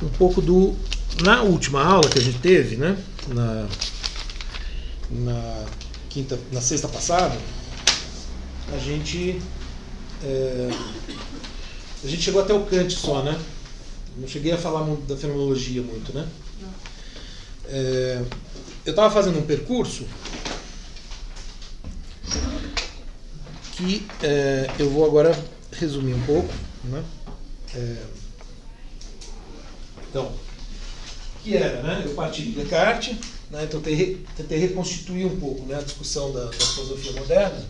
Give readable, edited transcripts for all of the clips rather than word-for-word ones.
um pouco na última aula que a gente teve, né? Na sexta passada, a gente chegou até o Kant só, né? Não cheguei a falar da fenomenologia muito, né? Eu estava fazendo um percurso que eu vou agora resumir um pouco, né? Então, que era, né? Eu parti de Descartes, né? Então tentei reconstituir um pouco, né, a discussão da filosofia moderna.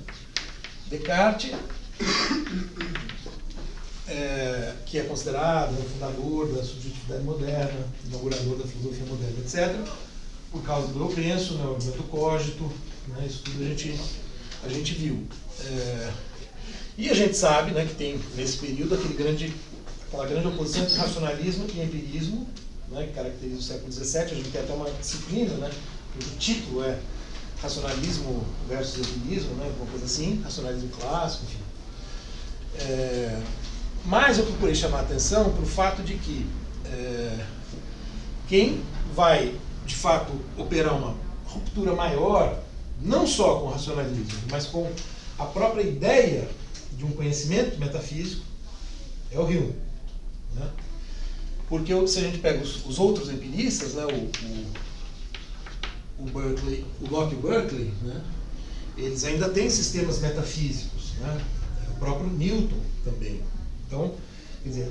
Descartes, que é considerado o fundador da subjetividade moderna, inaugurador da filosofia moderna, etc., por causa do eu penso, né, o argumento cogito, né, isso tudo a gente viu. E a gente sabe, né, que tem nesse período aquela grande oposição entre racionalismo e empirismo, né, que caracteriza o século XVII. A gente tem até uma disciplina, né, o título é Racionalismo versus Empirismo, né, alguma coisa assim, racionalismo clássico, enfim. Mas eu procurei chamar a atenção para o fato de que quem vai, de fato, operar uma ruptura maior, não só com o racionalismo, mas com a própria ideia de um conhecimento metafísico, é o Hume, né? Porque se a gente pega os outros empiristas, né, o Locke e o Berkeley, né, eles ainda têm sistemas metafísicos, né? O próprio Newton também. Então, quer dizer,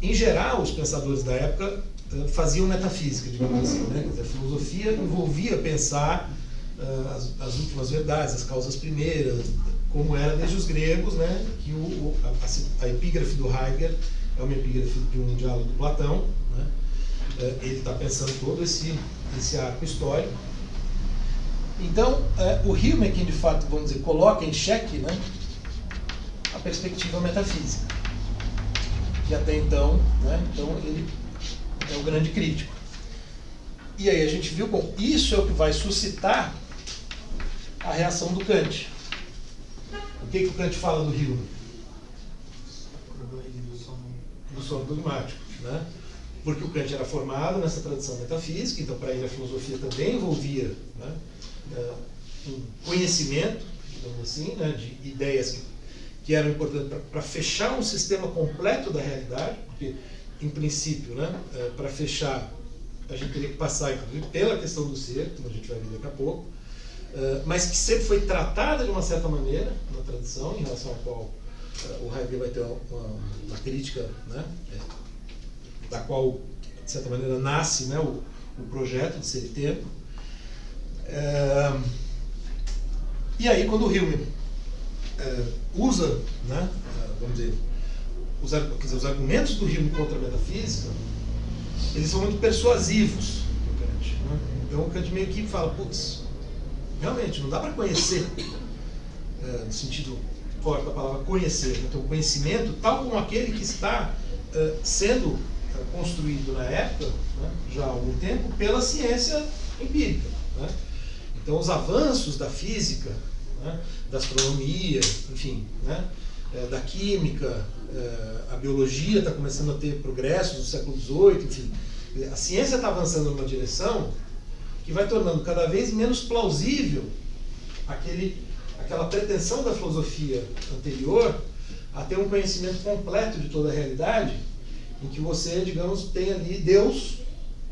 em geral, os pensadores da época faziam metafísica, digamos assim, né? Quer dizer, a filosofia envolvia pensar as últimas verdades, as causas primeiras, como era desde os gregos, né? Que a epígrafe do Heidegger é uma epígrafe de um diálogo do Platão, né? Ele está pensando todo esse arco histórico. Então, o Hume é quem, de fato, vamos dizer, coloca em xeque, né, a perspectiva metafísica, que até então, né, então ele é o grande crítico. E aí a gente viu, bom, isso é o que vai suscitar a reação do Kant. O que o Kant fala do Hume? Do sono dogmático, né? Porque o Kant era formado nessa tradição metafísica, então para ele a filosofia também envolvia, né, um conhecimento, digamos assim, né, de ideias que eram importantes para fechar um sistema completo da realidade, porque, em princípio, né, para fechar, a gente teria que passar, inclusive, pela questão do ser, como a gente vai ver daqui a pouco, mas que sempre foi tratada de uma certa maneira na tradição, em relação à qual o Heidegger vai ter uma crítica, né, da qual, de certa maneira, nasce, né, o projeto de ser e tempo. E aí, quando o Hume usa, né, vamos dizer, os argumentos do Hume contra a metafísica, eles são muito persuasivos do Kant, né? Então o Kant meio que fala, putz, realmente não dá para conhecer, no sentido forte da palavra conhecer, né? Então o conhecimento, tal como aquele que está sendo construído na época, né, já há algum tempo, pela ciência empírica, né? Então os avanços da física, né, da astronomia, enfim, né, da química, a biologia está começando a ter progressos no século XVIII, enfim, a ciência está avançando numa direção que vai tornando cada vez menos plausível aquela pretensão da filosofia anterior a ter um conhecimento completo de toda a realidade, em que você, digamos, tem ali Deus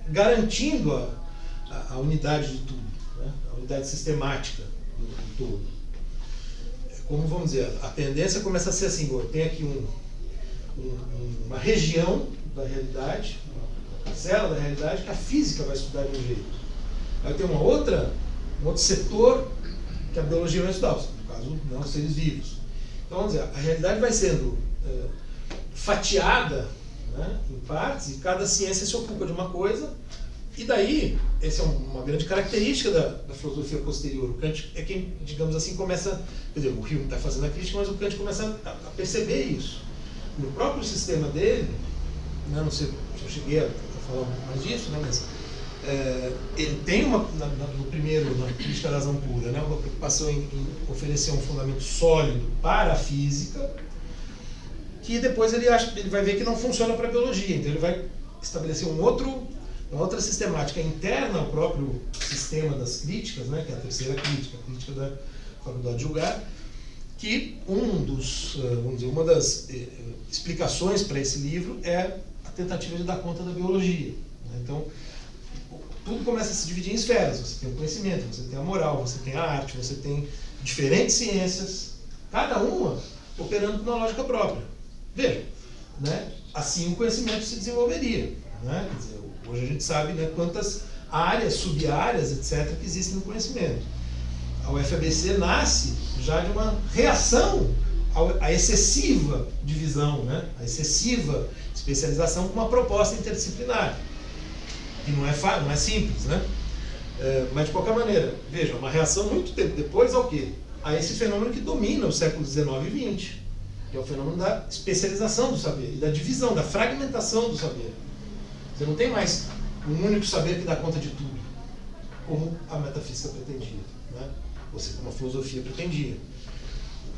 garantindo a unidade de tudo, né? A unidade sistemática do todo. Como, vamos dizer, a tendência começa a ser assim, tem aqui uma região da realidade, uma parcela da realidade, que a física vai estudar de um jeito. Aí tem um outro setor que a biologia vai estudar, no caso, não, os seres vivos. Então, vamos dizer, a realidade vai sendo fatiada, né, em partes, e cada ciência se ocupa de uma coisa, e daí, essa é uma grande característica da filosofia posterior. O Kant é quem, digamos assim, começa, quer dizer, o Hume está fazendo a crítica, mas o Kant começa a perceber isso. No próprio sistema dele, né, não sei se eu cheguei a falar um pouco mais disso, né, mas ele tem no primeiro, na crítica da razão pura, né, uma preocupação em oferecer um fundamento sólido para a física, que depois ele vai ver que não funciona para a biologia, então ele vai estabelecer uma outra sistemática interna ao próprio sistema das críticas, né, que é a terceira crítica, a crítica da faculdade de julgar, que uma das explicações para esse livro é a tentativa de dar conta da biologia. Né? Então, tudo começa a se dividir em esferas. Você tem o conhecimento, você tem a moral, você tem a arte, você tem diferentes ciências, cada uma operando com uma lógica própria. Veja, né? Assim o conhecimento se desenvolveria. Né? Quer dizer, hoje a gente sabe, né, quantas áreas, sub-áreas, etc., que existem no conhecimento. A UFABC nasce já de uma reação à excessiva divisão, né? À excessiva especialização com uma proposta interdisciplinar. Que não é simples, né? Mas de qualquer maneira, veja, uma reação muito tempo depois ao quê? A esse fenômeno que domina os séculos XIX e XX, que é o fenômeno da especialização do saber e da divisão, da fragmentação do saber. Você não tem mais um único saber que dá conta de tudo, como a metafísica pretendia, né? Você, como a filosofia pretendia.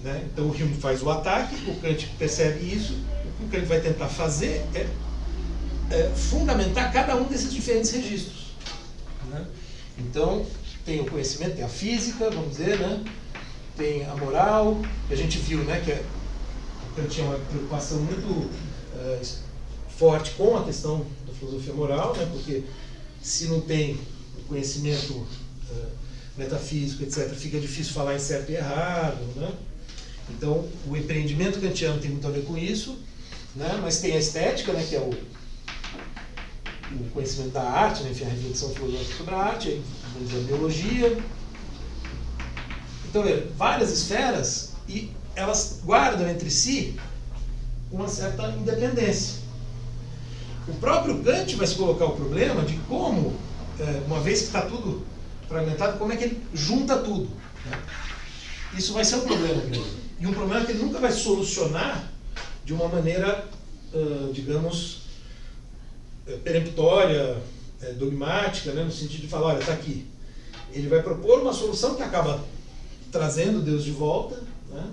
Né? Então o Hume faz o ataque, o Kant percebe isso, o que o Kant vai tentar fazer é fundamentar cada um desses diferentes registros. Né? Então tem o conhecimento, tem a física, vamos dizer, né? Tem a moral, que a gente viu, né, que o Kant tinha uma preocupação muito forte com a questão da filosofia moral, né? Porque se não tem o conhecimento metafísico, etc., fica difícil falar em certo e errado, né? Então, o empreendimento kantiano tem muito a ver com isso, né? Mas tem a estética, né, que é o conhecimento da arte, né? Enfim, a reflexão filosófica sobre a arte, vamos dizer, a biologia. Então, várias esferas, e elas guardam entre si uma certa independência. O próprio Kant vai se colocar o problema de como, uma vez que está tudo fragmentado, como é que ele junta tudo. Né? Isso vai ser um problema para ele. E um problema que ele nunca vai solucionar de uma maneira, digamos, peremptória, dogmática, né? No sentido de falar, olha, está aqui. Ele vai propor uma solução que acaba trazendo Deus de volta, né?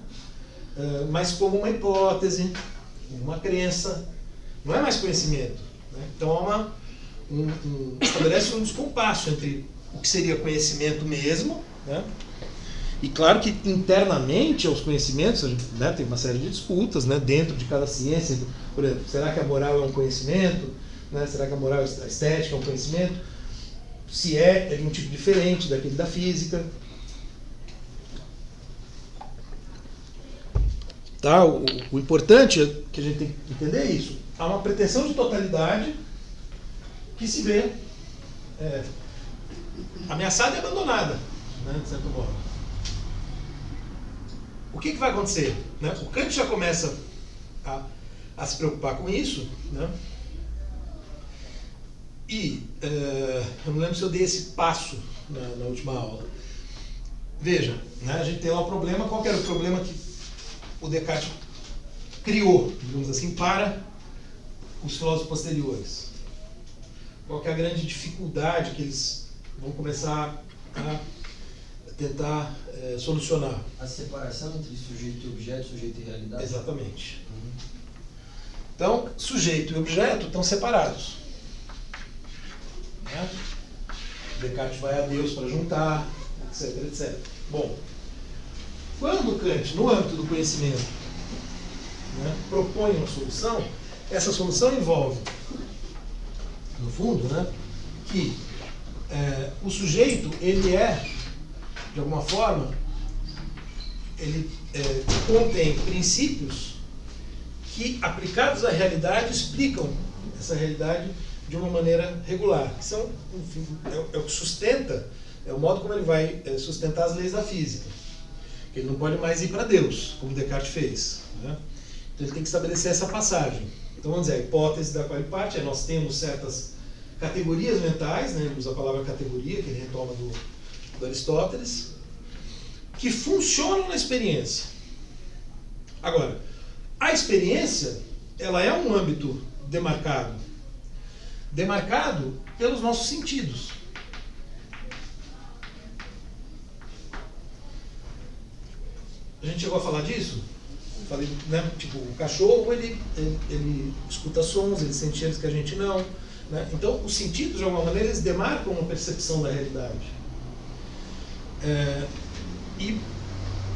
Mas como uma hipótese, uma crença, não é mais conhecimento. Né? Então estabelece um descompasso entre o que seria conhecimento mesmo, né? E claro que internamente aos conhecimentos, né, tem uma série de disputas, né, dentro de cada ciência. Por exemplo, será que a moral é um conhecimento? Né? Será que a moral, a estética é um conhecimento? Se é de um tipo diferente daquele da física. Tá? O importante é que a gente tem que entender é isso. Há uma pretensão de totalidade que se vê ameaçada e abandonada, né, de certo modo. O que vai acontecer? Né? O Kant já começa a se preocupar com isso, né? E eu não lembro se eu dei esse passo na última aula. Veja, né, a gente tem lá o problema. Qual que era o problema que o Descartes criou, digamos assim, para os filósofos posteriores? Qual que é a grande dificuldade que eles vão começar a tentar solucionar? A separação entre sujeito e objeto, sujeito e realidade? Exatamente. Então, sujeito e objeto estão separados. Né? Descartes vai a Deus para juntar, etc, etc. Bom, quando Kant, no âmbito do conhecimento, né, propõe uma solução, essa solução envolve, no fundo, né, que o sujeito, ele de alguma forma, ele contém princípios que, aplicados à realidade, explicam essa realidade de uma maneira regular. Que são, enfim, é o que sustenta, é o modo como ele vai sustentar as leis da física. Ele não pode mais ir para Deus, como Descartes fez. Né? Então ele tem que estabelecer essa passagem. Então vamos dizer, a hipótese da qual ele parte é: nós temos certas categorias mentais, né? Ele usa a palavra categoria, que ele retoma do Aristóteles, que funcionam na experiência. Agora, a experiência, ela é um âmbito demarcado pelos nossos sentidos. A gente chegou a falar disso? falei, né? Tipo, o cachorro, ele escuta sons, ele sente cheiros que a gente não. Né? Então, os sentidos, de alguma maneira, eles demarcam uma percepção da realidade. E,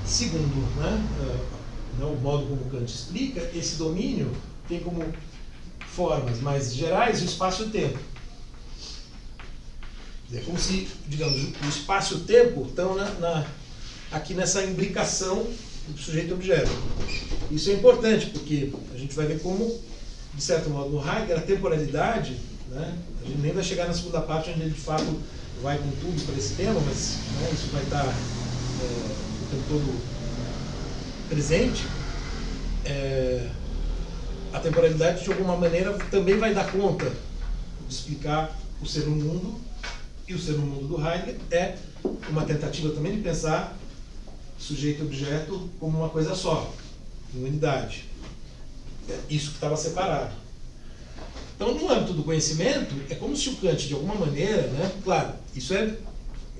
segundo, né, o modo como Kant explica, esse domínio tem como formas mais gerais o espaço e o tempo. É como se, digamos, o espaço e o tempo estão aqui nessa imbricação do sujeito e objeto. Isso é importante, porque a gente vai ver como, de certo modo, no Heidegger, a temporalidade, né, a gente nem vai chegar na segunda parte, onde ele, de fato, vai com tudo para esse tema, mas né, isso vai estar o tempo todo presente. A temporalidade, de alguma maneira, também vai dar conta de explicar o ser no mundo, e o ser no mundo do Heidegger é uma tentativa também de pensar sujeito e objeto como uma coisa só, em unidade. Isso que estava separado. Então, no âmbito do conhecimento, é como se o Kant, de alguma maneira, né, claro, isso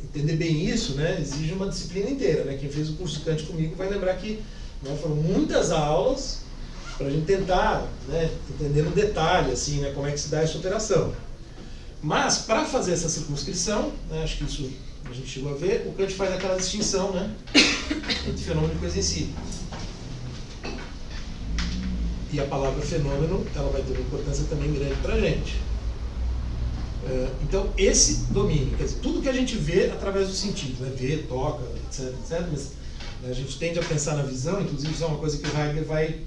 entender bem isso, né, exige uma disciplina inteira. Né? Quem fez o curso de Kant comigo vai lembrar que, né, foram muitas aulas para a gente tentar, né, entender no detalhe assim, né, como é que se dá essa operação. Mas, para fazer essa circunscrição, né, acho que isso a gente chegou a ver, o Kant faz aquela distinção, né, entre fenômeno e coisa em si. E a palavra fenômeno, ela vai ter uma importância também grande para a gente. Então, esse domínio, quer dizer, tudo que a gente vê através dos sentidos, né, vê, toca, etc, mas né, a gente tende a pensar na visão, inclusive isso é uma coisa que o Heidegger vai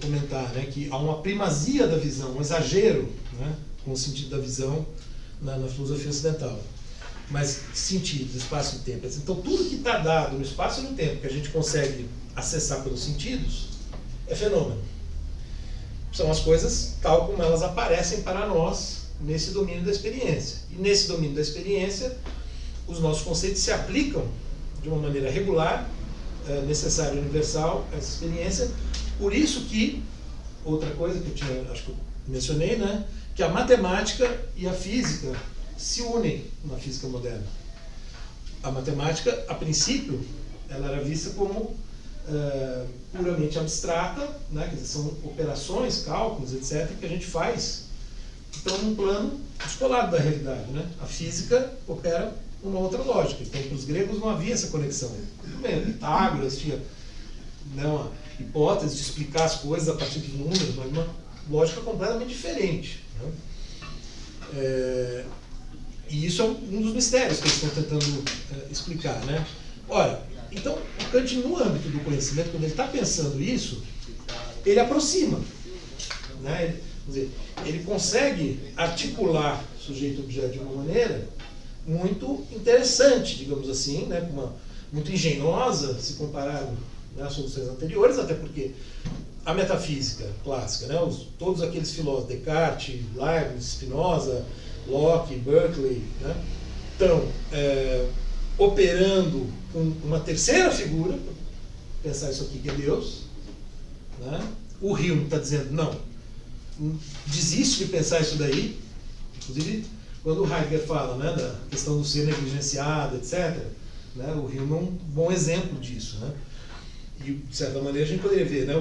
comentar, né, que há uma primazia da visão, um exagero, né, com o sentido da visão na filosofia ocidental. Mas sentidos, espaço e tempo. Então, tudo que está dado no espaço e no tempo que a gente consegue acessar pelos sentidos é fenômeno. São as coisas tal como elas aparecem para nós nesse domínio da experiência. E nesse domínio da experiência, os nossos conceitos se aplicam de uma maneira regular, necessária e universal a essa experiência. Por isso que, outra coisa que acho que eu mencionei, né, que a matemática e a física se unem na física moderna. A matemática, a princípio, ela era vista como puramente abstrata, né? Quer dizer, são operações, cálculos, etc., que a gente faz que estão num plano descolado da realidade. Né? A física opera uma outra lógica. Então, para os gregos não havia essa conexão. Tudo bem, Pitágoras tinha uma hipótese de explicar as coisas a partir de números, mas uma lógica completamente diferente. Né? E isso é um dos mistérios que eles estão tentando explicar. Né? Ora, então, o Kant, no âmbito do conhecimento, quando ele está pensando isso, ele aproxima. Né? Quer dizer, ele consegue articular sujeito e objeto de uma maneira muito interessante, digamos assim, né? Muito engenhosa, se comparado, né, às soluções anteriores, até porque a metafísica clássica, né, todos aqueles filósofos, Descartes, Leibniz, Spinoza, Locke, Berkeley, né, estão operando com uma terceira figura, pensar isso aqui que é Deus. Né? O Hume está dizendo, não, desiste de pensar isso daí. Inclusive, quando o Heidegger fala, né, da questão do ser negligenciado, etc., né, o Hume é um bom exemplo disso. Né? E, de certa maneira, a gente poderia ver, né,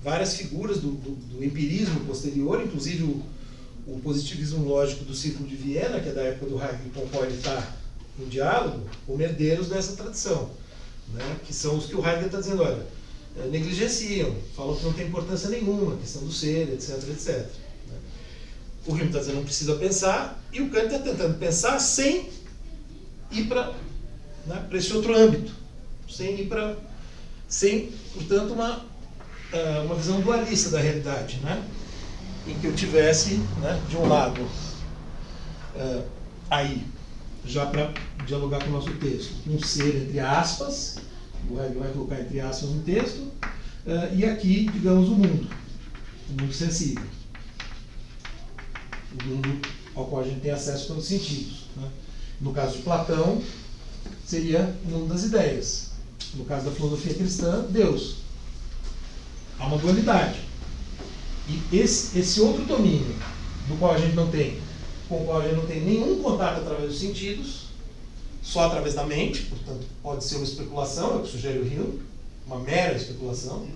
várias figuras do empirismo posterior, inclusive o positivismo lógico do Círculo de Viena, que é da época do Heidegger, com o qual ele está em diálogo, como herdeiros dessa tradição, né, que são os que o Heidegger está dizendo, olha, negligenciam, falam que não tem importância nenhuma, a questão do ser, etc, etc. Né. O Hume está dizendo não precisa pensar, e o Kant está tentando pensar sem ir para esse outro âmbito, sem, portanto, uma visão dualista da realidade, né, em que eu tivesse, né, de um lado, aí, já para dialogar com o nosso texto, um ser entre aspas, o Heidegger vai colocar entre aspas no texto, e aqui, digamos, o mundo sensível, o mundo ao qual a gente tem acesso pelos sentidos. Né? No caso de Platão, seria o mundo das ideias. No caso da filosofia cristã, Deus. Há uma dualidade. E esse outro domínio, do qual a gente não tem, com o qual a gente não tem nenhum contato através dos sentidos, só através da mente, portanto, pode ser uma especulação, é o que sugere o Hume, uma mera especulação,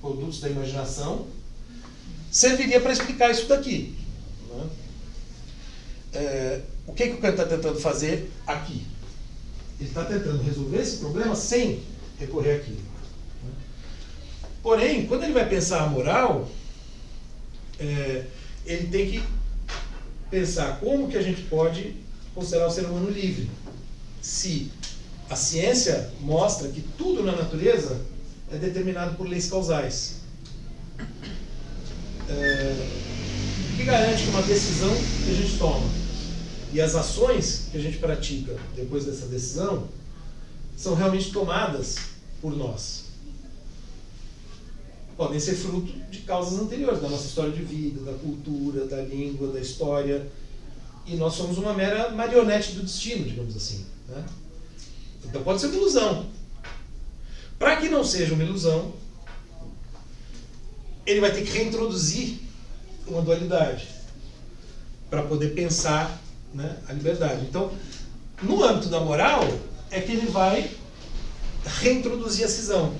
produtos da imaginação, serviria para explicar isso daqui. Né? O que o Kant está tentando fazer aqui? Ele está tentando resolver esse problema sem recorrer àquilo. Né? Porém, quando ele vai pensar a moral, ele tem que pensar como que a gente pode considerar o ser humano livre. Se a ciência mostra que tudo na natureza é determinado por leis causais. O que garante que uma decisão que a gente toma e as ações que a gente pratica depois dessa decisão são realmente tomadas por nós? Podem ser fruto de causas anteriores, da nossa história de vida, da cultura, da língua, da história. E nós somos uma mera marionete do destino, digamos assim. Né? Então pode ser uma ilusão. Para que não seja uma ilusão, ele vai ter que reintroduzir uma dualidade para poder pensar, né, a liberdade. Então, no âmbito da moral, é que ele vai reintroduzir a cisão.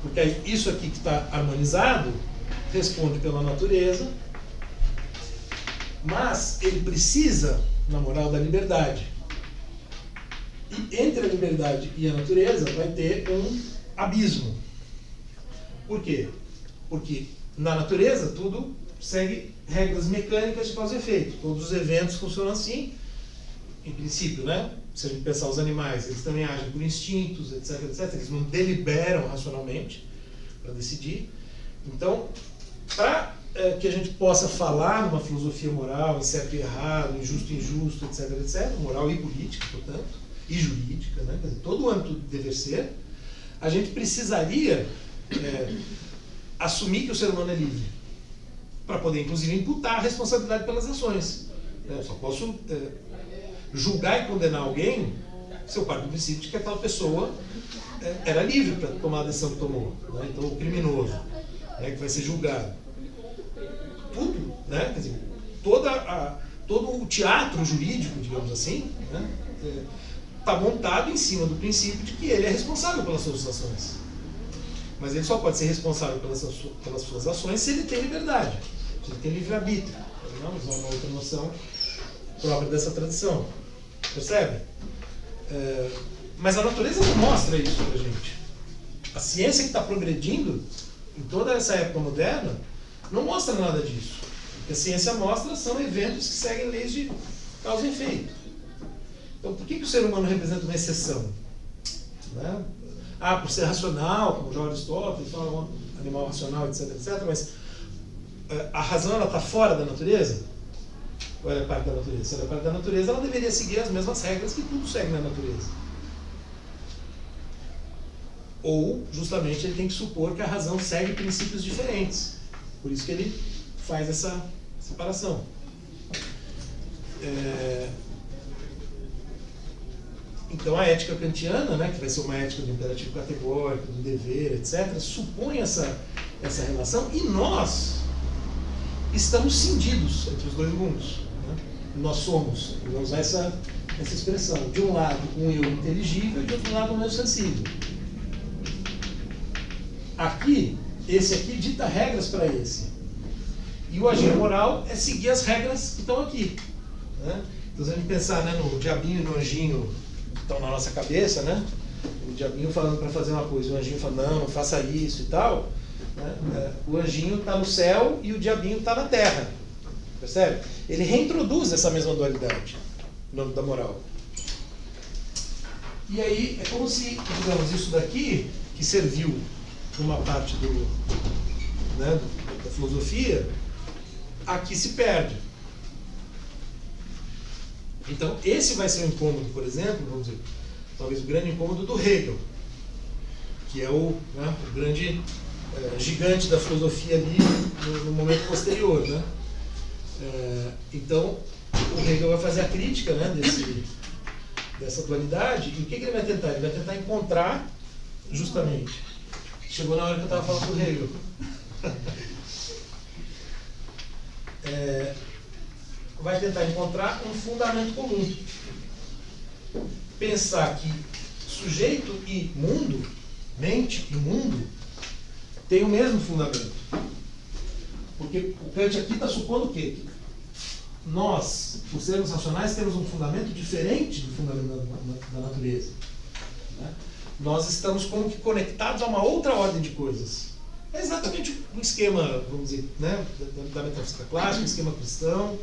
Porque isso aqui que está harmonizado responde pela natureza, mas ele precisa, na moral, da liberdade. E entre a liberdade e a natureza vai ter um abismo. Por quê? Porque na natureza tudo segue regras mecânicas de causa e efeito. Todos os eventos funcionam assim, em princípio, né? Se a gente pensar os animais, eles também agem por instintos, etc, etc. Eles não deliberam racionalmente para decidir. Então, para que a gente possa falar numa filosofia moral, em certo e errado, em justo e injusto, etc, etc, moral e política, portanto, e jurídica, né? Quer dizer, todo o âmbito do dever ser, a gente precisaria assumir que o ser humano é livre, para poder, inclusive, imputar a responsabilidade pelas ações. Eu só posso julgar e condenar alguém se eu parto do princípio de que aquela pessoa era livre para tomar a decisão que tomou. Né? Então, o criminoso, né, que vai ser julgado. Tudo, né? Quer dizer, todo o teatro jurídico, digamos assim, né, está montado em cima do princípio de que ele é responsável pelas suas ações. Mas ele só pode ser responsável pelas suas ações se ele tem liberdade, se ele tem livre-arbítrio. Vamos usar uma outra noção própria dessa tradição. Percebe? Mas a natureza não mostra isso pra gente. A ciência que está progredindo em toda essa época moderna não mostra nada disso. O que a ciência mostra são eventos que seguem leis de causa e efeito. Então, por que o ser humano representa uma exceção? Né? Por ser racional, como já Aristóteles fala, um animal racional, etc, etc, mas a razão está fora da natureza? Ou ela é parte da natureza? Se ela é parte da natureza, ela deveria seguir as mesmas regras que tudo segue na natureza. Ou, justamente, ele tem que supor que a razão segue princípios diferentes. Por isso que ele faz essa separação. Então, a ética kantiana, né, que vai ser uma ética do imperativo categórico, do dever, etc., supõe essa relação, e nós estamos cindidos entre os dois mundos. Né? Nós somos, vamos usar essa expressão, de um lado um eu inteligível e de outro lado um eu sensível. Aqui, esse aqui dita regras para esse. E o agir moral é seguir as regras que estão aqui. Né? Então, se a gente pensar, né, no diabinho e no anjinho que estão na nossa cabeça, né? O diabinho falando para fazer uma coisa, o anjinho fala, não faça isso e tal. Né? O anjinho está no céu e o diabinho está na terra. Percebe? Ele reintroduz essa mesma dualidade no âmbito da moral. E aí é como se, digamos, isso daqui, que serviu uma parte da filosofia, aqui se perde. Então, esse vai ser o incômodo, por exemplo, vamos dizer, talvez o grande incômodo do Hegel, que é o grande gigante da filosofia ali no momento posterior. Né? Então, o Hegel vai fazer a crítica, né, dessa dualidade, e o que ele vai tentar? Ele vai tentar encontrar, justamente, chegou na hora que eu estava falando do Hegel, vai tentar encontrar um fundamento comum. Pensar que sujeito e mundo, mente e mundo, tem o mesmo fundamento. Porque o Kant aqui está supondo o quê? Nós, por sermos racionais, temos um fundamento diferente do fundamento da natureza. Né? Nós estamos como que conectados a uma outra ordem de coisas. É exatamente um esquema, vamos dizer, né, da metafísica clássica, um esquema cristão.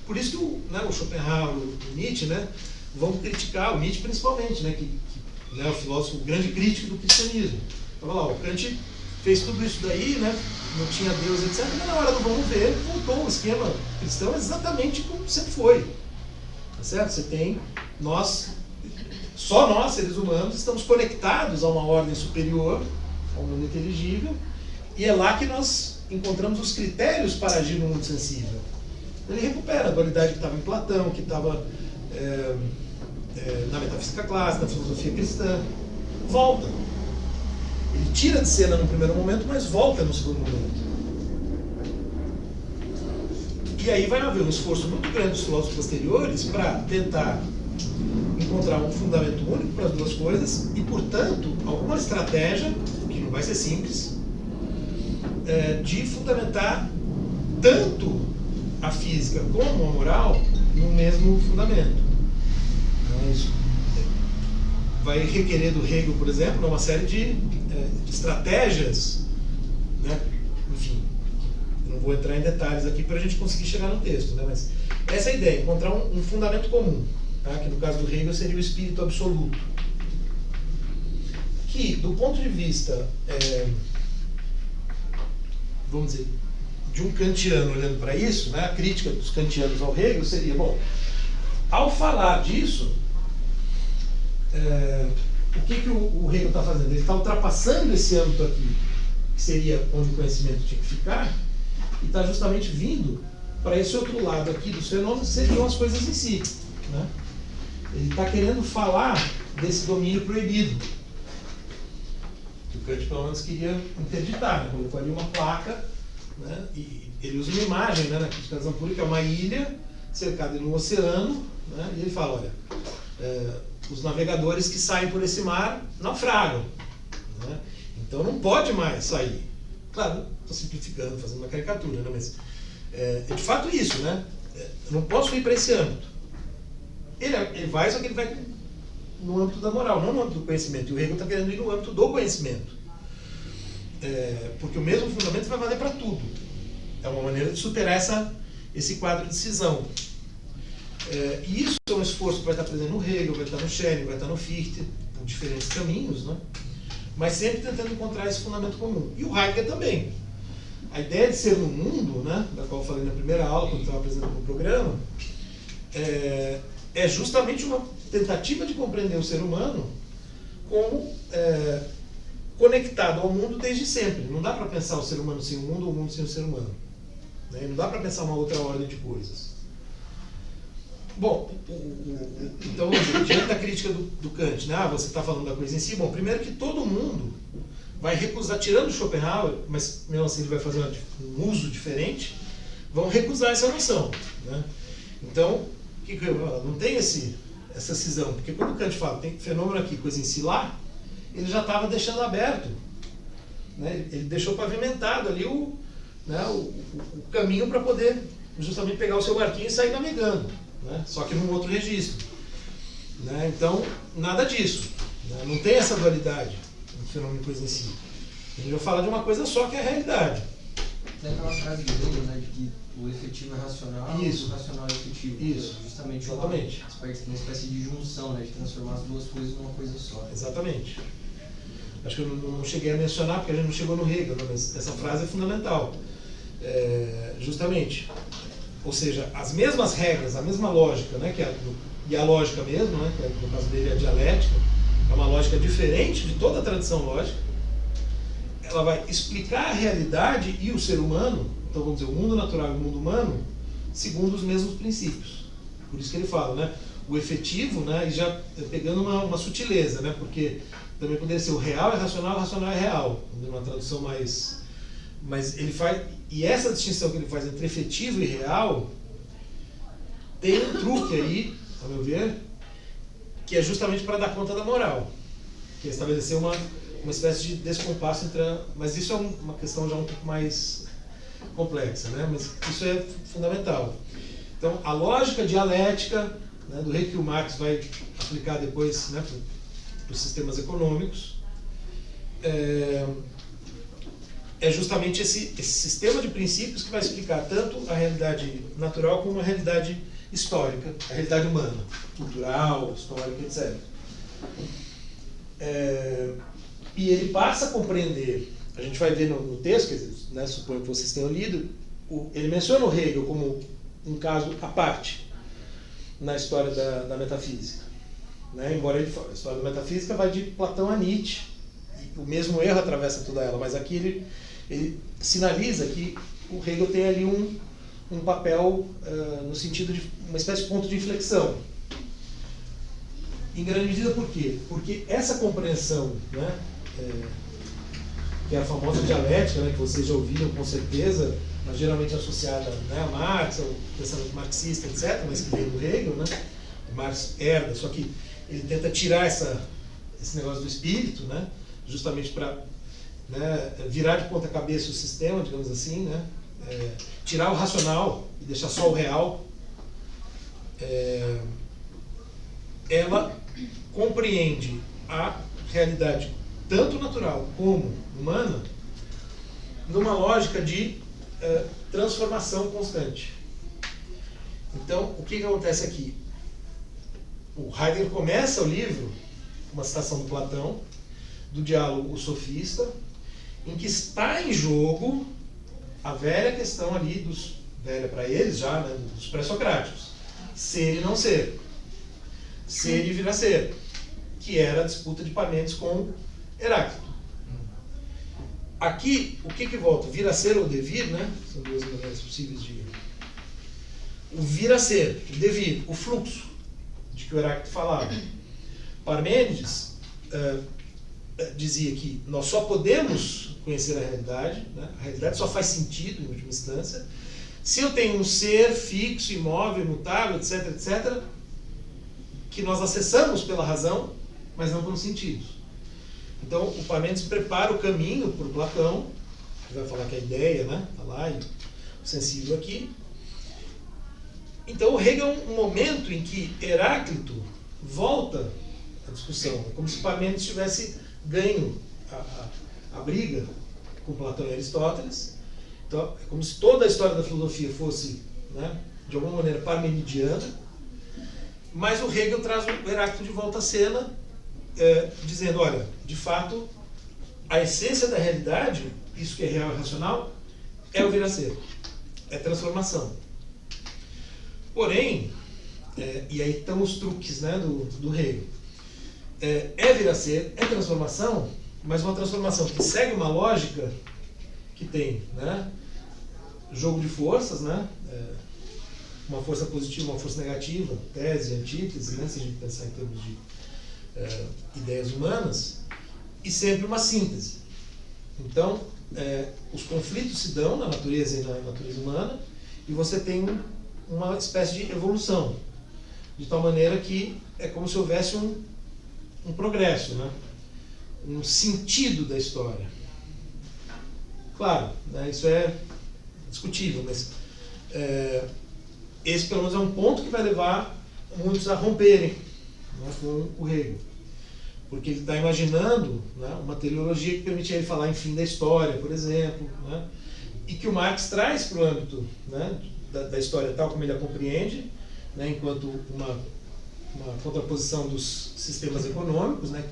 Por isso que o Schopenhauer e o Nietzsche, né, vão criticar, o Nietzsche principalmente, né, que né, o filósofo, o grande crítico do cristianismo. Então, lá, o Kant fez tudo isso daí, né, não tinha Deus, etc. Mas na hora do vamos ver, voltou o esquema cristão exatamente como sempre foi. Tá certo? Você tem, só nós, seres humanos, estamos conectados a uma ordem superior, ao mundo inteligível, e é lá que nós encontramos os critérios para agir no mundo sensível. Ele recupera a dualidade que estava em Platão, que estava na metafísica clássica, na filosofia cristã. Volta. Ele tira de cena no primeiro momento, mas volta no segundo momento. E aí vai haver um esforço muito grande dos filósofos posteriores para tentar encontrar um fundamento único para as duas coisas e, portanto, alguma estratégia, que não vai ser simples, de fundamentar tanto a física como a moral no mesmo fundamento. Isso vai requerer do Hegel, por exemplo, uma série de estratégias, né? Enfim, não vou entrar em detalhes aqui para a gente conseguir chegar no texto, né? Mas essa é a ideia, encontrar um fundamento comum, tá? Que no caso do Hegel seria o espírito absoluto, que do ponto de vista, vamos dizer, de um kantiano olhando para isso, né? A crítica dos kantianos ao Hegel seria, bom, ao falar disso, o que o Hegel está fazendo? Ele está ultrapassando esse âmbito aqui, que seria onde o conhecimento tinha que ficar, e está justamente vindo para esse outro lado aqui dos fenômenos, que seriam as coisas em si. Né? Ele está querendo falar desse domínio proibido, que o Kant pelo menos queria interditar, né? Colocou ali uma placa, né? E ele usa uma imagem, né, na crítica da Zampuri, que é uma ilha cercada no oceano, né? E ele fala, olha, os navegadores que saem por esse mar naufragam, né? Então não pode mais sair. Claro, estou simplificando, fazendo uma caricatura, né? Mas é de fato isso, né? Eu não posso ir para esse âmbito. Ele vai, só que ele vai no âmbito da moral, não no âmbito do conhecimento. E o Hegel está querendo ir no âmbito do conhecimento. Porque o mesmo fundamento vai valer para tudo. É uma maneira de superar esse quadro de cisão. E isso é um esforço que vai estar presente no Hegel, vai estar no Schelling, vai estar no Fichte, por diferentes caminhos, né? Mas sempre tentando encontrar esse fundamento comum. E o Heidegger também. A ideia de ser no mundo, né, da qual eu falei na primeira aula, quando estava apresentando o programa, é justamente uma tentativa de compreender o ser humano como conectado ao mundo desde sempre. Não dá para pensar o ser humano sem o mundo ou o mundo sem o ser humano. Né? Não dá para pensar uma outra ordem de coisas. Bom, então, diante da crítica do Kant, né? Você está falando da coisa em si. Bom, primeiro que todo mundo vai recusar, tirando o Schopenhauer, mas mesmo assim ele vai fazer um uso diferente, vão recusar essa noção. Né? Então, não tem essa cisão, porque quando o Kant fala tem fenômeno aqui, coisa em si lá, ele já estava deixando aberto, né? Ele deixou pavimentado ali o caminho para poder justamente pegar o seu barquinho e sair navegando, né? Só que num outro registro. Né? Então, nada disso. Né? Não tem essa dualidade do fenômeno e coisa em si. A gente vai falar de uma coisa só, que é a realidade. Tem aquela frase grega, né, de que o efetivo é racional Isso. E o racional é efetivo. Isso. Justamente Exatamente. uma espécie de junção, né, de transformar as duas coisas numa coisa só. Exatamente. Acho que eu não cheguei a mencionar, porque a gente não chegou no Hegel, né? Mas essa frase é fundamental. Justamente. Ou seja, as mesmas regras, a mesma lógica, né, e a lógica mesmo, né, que no caso dele é a dialética, é uma lógica diferente de toda a tradição lógica. Ela vai explicar a realidade e o ser humano, então vamos dizer, o mundo natural e o mundo humano, segundo os mesmos princípios. Por isso que ele fala, né, o efetivo, né, e já pegando uma sutileza, né, porque também poderia ser o real é racional, o racional é real, uma tradução mais... Mas ele faz... E essa distinção que ele faz entre efetivo e real tem um truque aí, a meu ver, que é justamente para dar conta da moral, que é estabelecer uma espécie de descompasso entre mas isso é uma questão já um pouco mais complexa, né? Mas isso é fundamental. Então, a lógica dialética, né, do Hegel que o Marx vai aplicar depois, né, para os sistemas econômicos, é justamente esse sistema de princípios que vai explicar tanto a realidade natural como a realidade histórica, a realidade humana, cultural, histórica, etc. E ele passa a compreender, a gente vai ver no texto, quer dizer, né, suponho que vocês tenham lido, ele menciona o Hegel como um caso à parte na história da metafísica. Né? Embora a história da metafísica vai de Platão a Nietzsche, e o mesmo erro atravessa toda ela, mas aqui ele sinaliza que o Hegel tem ali um papel no sentido de uma espécie de ponto de inflexão. Em grande medida por quê? Porque essa compreensão, né, que é a famosa dialética, né, que vocês já ouviram com certeza, mas geralmente associada, né, a Marx, ao pensamento marxista, etc., mas que vem do Hegel, né? Marx herda, só que ele tenta tirar esse negócio do espírito, né, justamente para, né, virar de ponta cabeça o sistema, digamos assim, né, tirar o racional e deixar só o real. Ela compreende a realidade tanto natural como humana numa lógica de transformação constante. Então, o que acontece aqui? O Heidegger começa o livro com uma citação do Platão, do diálogo O Sofista, em que está em jogo a velha questão ali, velha para eles já, né, dos pré-socráticos, ser e não ser, ser e vir a ser, que era a disputa de Parmênides com Heráclito. Aqui, o que volta? Vir a ser ou devir, né? São duas maneiras possíveis de... O vir a ser, o devir, o fluxo, de que o Heráclito falava. Parmênides dizia que nós só podemos conhecer a realidade, né? A realidade só faz sentido, em última instância, se eu tenho um ser fixo, imóvel, imutável, etc., etc., que nós acessamos pela razão, mas não pelos sentidos. Então, o Parmênides prepara o caminho para o Platão, que vai falar que a ideia, né, está lá, e o sensível aqui. Então, o Hegel é um momento em que Heráclito volta à discussão. É como se Parmênides tivesse ganho a briga com Platão e Aristóteles. Então, é como se toda a história da filosofia fosse, né, de alguma maneira, parmenidiana. Mas o Hegel traz o Heráclito de volta à cena, dizendo, olha, de fato, a essência da realidade, isso que é real e racional, é o vir a ser, é transformação. Porém, e aí estão os truques, né, do Hegel, é vir a ser, é transformação, mas uma transformação que segue uma lógica que tem, né, jogo de forças, né, uma força positiva, uma força negativa, tese, antítese, né, se a gente pensar em termos de ideias humanas, e sempre uma síntese. Então, os conflitos se dão na natureza e na natureza humana, e você tem uma espécie de evolução, de tal maneira que é como se houvesse um progresso, né? Um sentido da história. Claro, né, isso é discutível, mas esse pelo menos é um ponto que vai levar muitos a romperem, né, com o Hegel. Porque ele está imaginando, né, uma teleologia que permite ele falar em fim da história, por exemplo, né, e que o Marx traz para o âmbito, né, da história tal como ele a compreende, né, enquanto uma contraposição dos sistemas econômicos, né,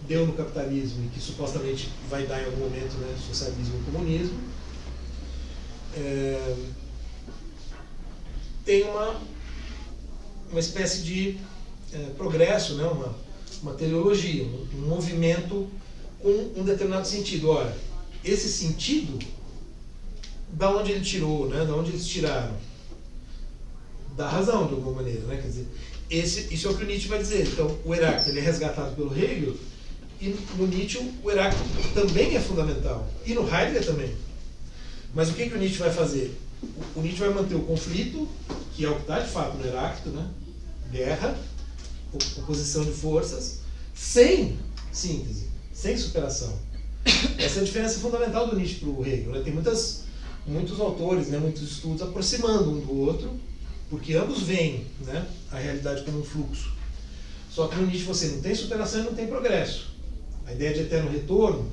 deu no capitalismo e que supostamente vai dar em algum momento, né, socialismo e comunismo. Tem uma espécie de progresso, né, uma teleologia, um movimento com um determinado sentido. Ora, esse sentido, da onde ele tirou, né, da onde eles tiraram? Da razão, de alguma maneira, né? Quer dizer, isso é o que o Nietzsche vai dizer. Então, o Heráclito ele é resgatado pelo Hegel, e no Nietzsche o Heráclito também é fundamental, e no Heidegger também. Mas o que o Nietzsche vai fazer? O Nietzsche vai manter o conflito, que é o que está de fato no Heráclito, né? Guerra, oposição de forças, sem síntese. sem superação. Essa é a diferença fundamental do Nietzsche para o Hegel, né? Tem muitos autores, né, muitos estudos aproximando um do outro, porque ambos veem, né, a realidade como um fluxo. Só que no Nietzsche você não tem superação e não tem progresso. A ideia de eterno retorno,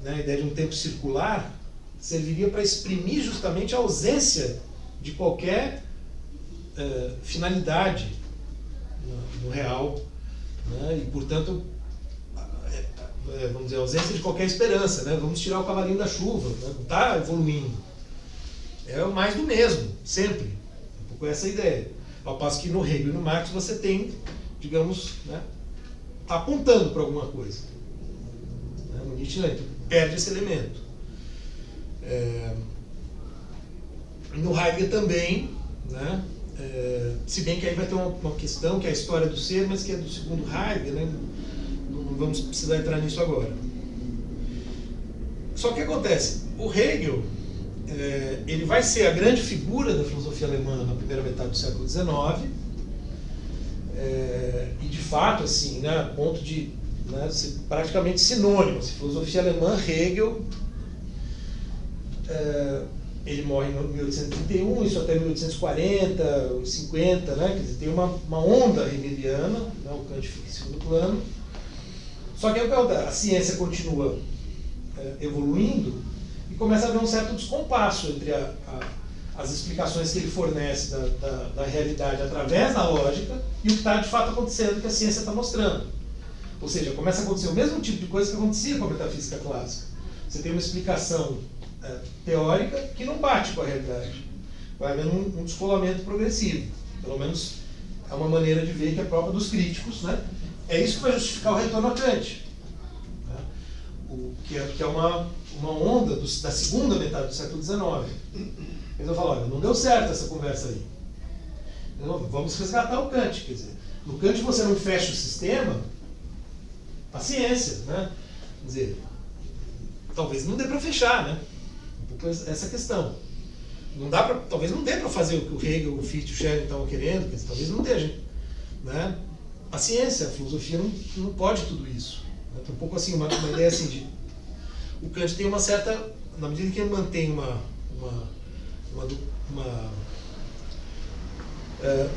né, a ideia de um tempo circular, serviria para exprimir justamente a ausência de qualquer finalidade no real, né, e portanto vamos dizer, a ausência de qualquer esperança, né? Vamos tirar o cavalinho da chuva, né? Não está evoluindo. É o mais do mesmo, sempre. Um pouco essa a ideia. Ao passo que no Hegel e no Marx você tem, digamos, né, está apontando para alguma coisa. Né? No Nietzsche não, perde esse elemento. No Heidegger também, né? Se bem que aí vai ter uma questão que é a história do ser, mas que é do segundo Heidegger, né? Não vamos precisar entrar nisso agora. Só que acontece, o Hegel, ele vai ser a grande figura da filosofia alemã na primeira metade do século XIX, e de fato, assim, né, a ponto de, né, ser praticamente sinônimo. Assim, filosofia alemã, Hegel, ele morre em 1831, isso até 1840, 50, né, quer dizer, tem uma onda hegeliana, né, o Kant fica em segundo plano. Só que a ciência continua evoluindo e começa a haver um certo descompasso entre as explicações que ele fornece da realidade através da lógica e o que está de fato acontecendo, que a ciência está mostrando. Ou seja, começa a acontecer o mesmo tipo de coisa que acontecia com a metafísica clássica. Você tem uma explicação teórica que não bate com a realidade. Vai havendo um descolamento progressivo. Pelo menos é uma maneira de ver que é própria dos críticos, né? É isso que vai justificar o retorno a Kant, né? Que é uma onda da segunda metade do século XIX. Eles vão falar, olha, não deu certo essa conversa aí. Vamos resgatar o Kant. Quer dizer, no Kant você não fecha o sistema, paciência, né? Quer dizer, talvez não dê para fechar, né? Um pouco essa questão. Talvez não dê para fazer o que o Hegel, o Fichte e o Schelling estavam querendo, quer dizer, talvez não dê, né? A ciência, a filosofia não pode tudo isso. Né? Tem um pouco assim, uma ideia assim de... O Kant tem uma certa... Na medida que ele mantém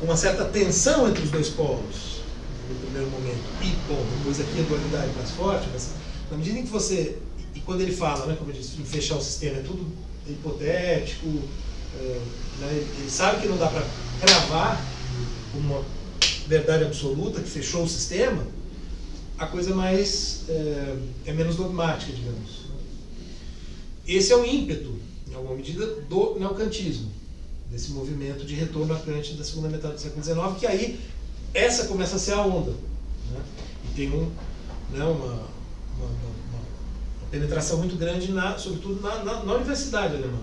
uma certa tensão entre os dois polos, no primeiro momento, e, bom, depois aqui a dualidade mais forte, mas na medida em que você... E quando ele fala, né, como eu disse, em fechar o sistema, é tudo hipotético, né, ele sabe que não dá para cravar uma verdade absoluta, que fechou o sistema, a coisa é menos dogmática, digamos. Esse é o ímpeto, em alguma medida, do neocantismo, desse movimento de retorno a Kant da segunda metade do século XIX, que aí essa começa a ser a onda, né? E tem uma penetração muito grande, sobretudo na universidade alemã,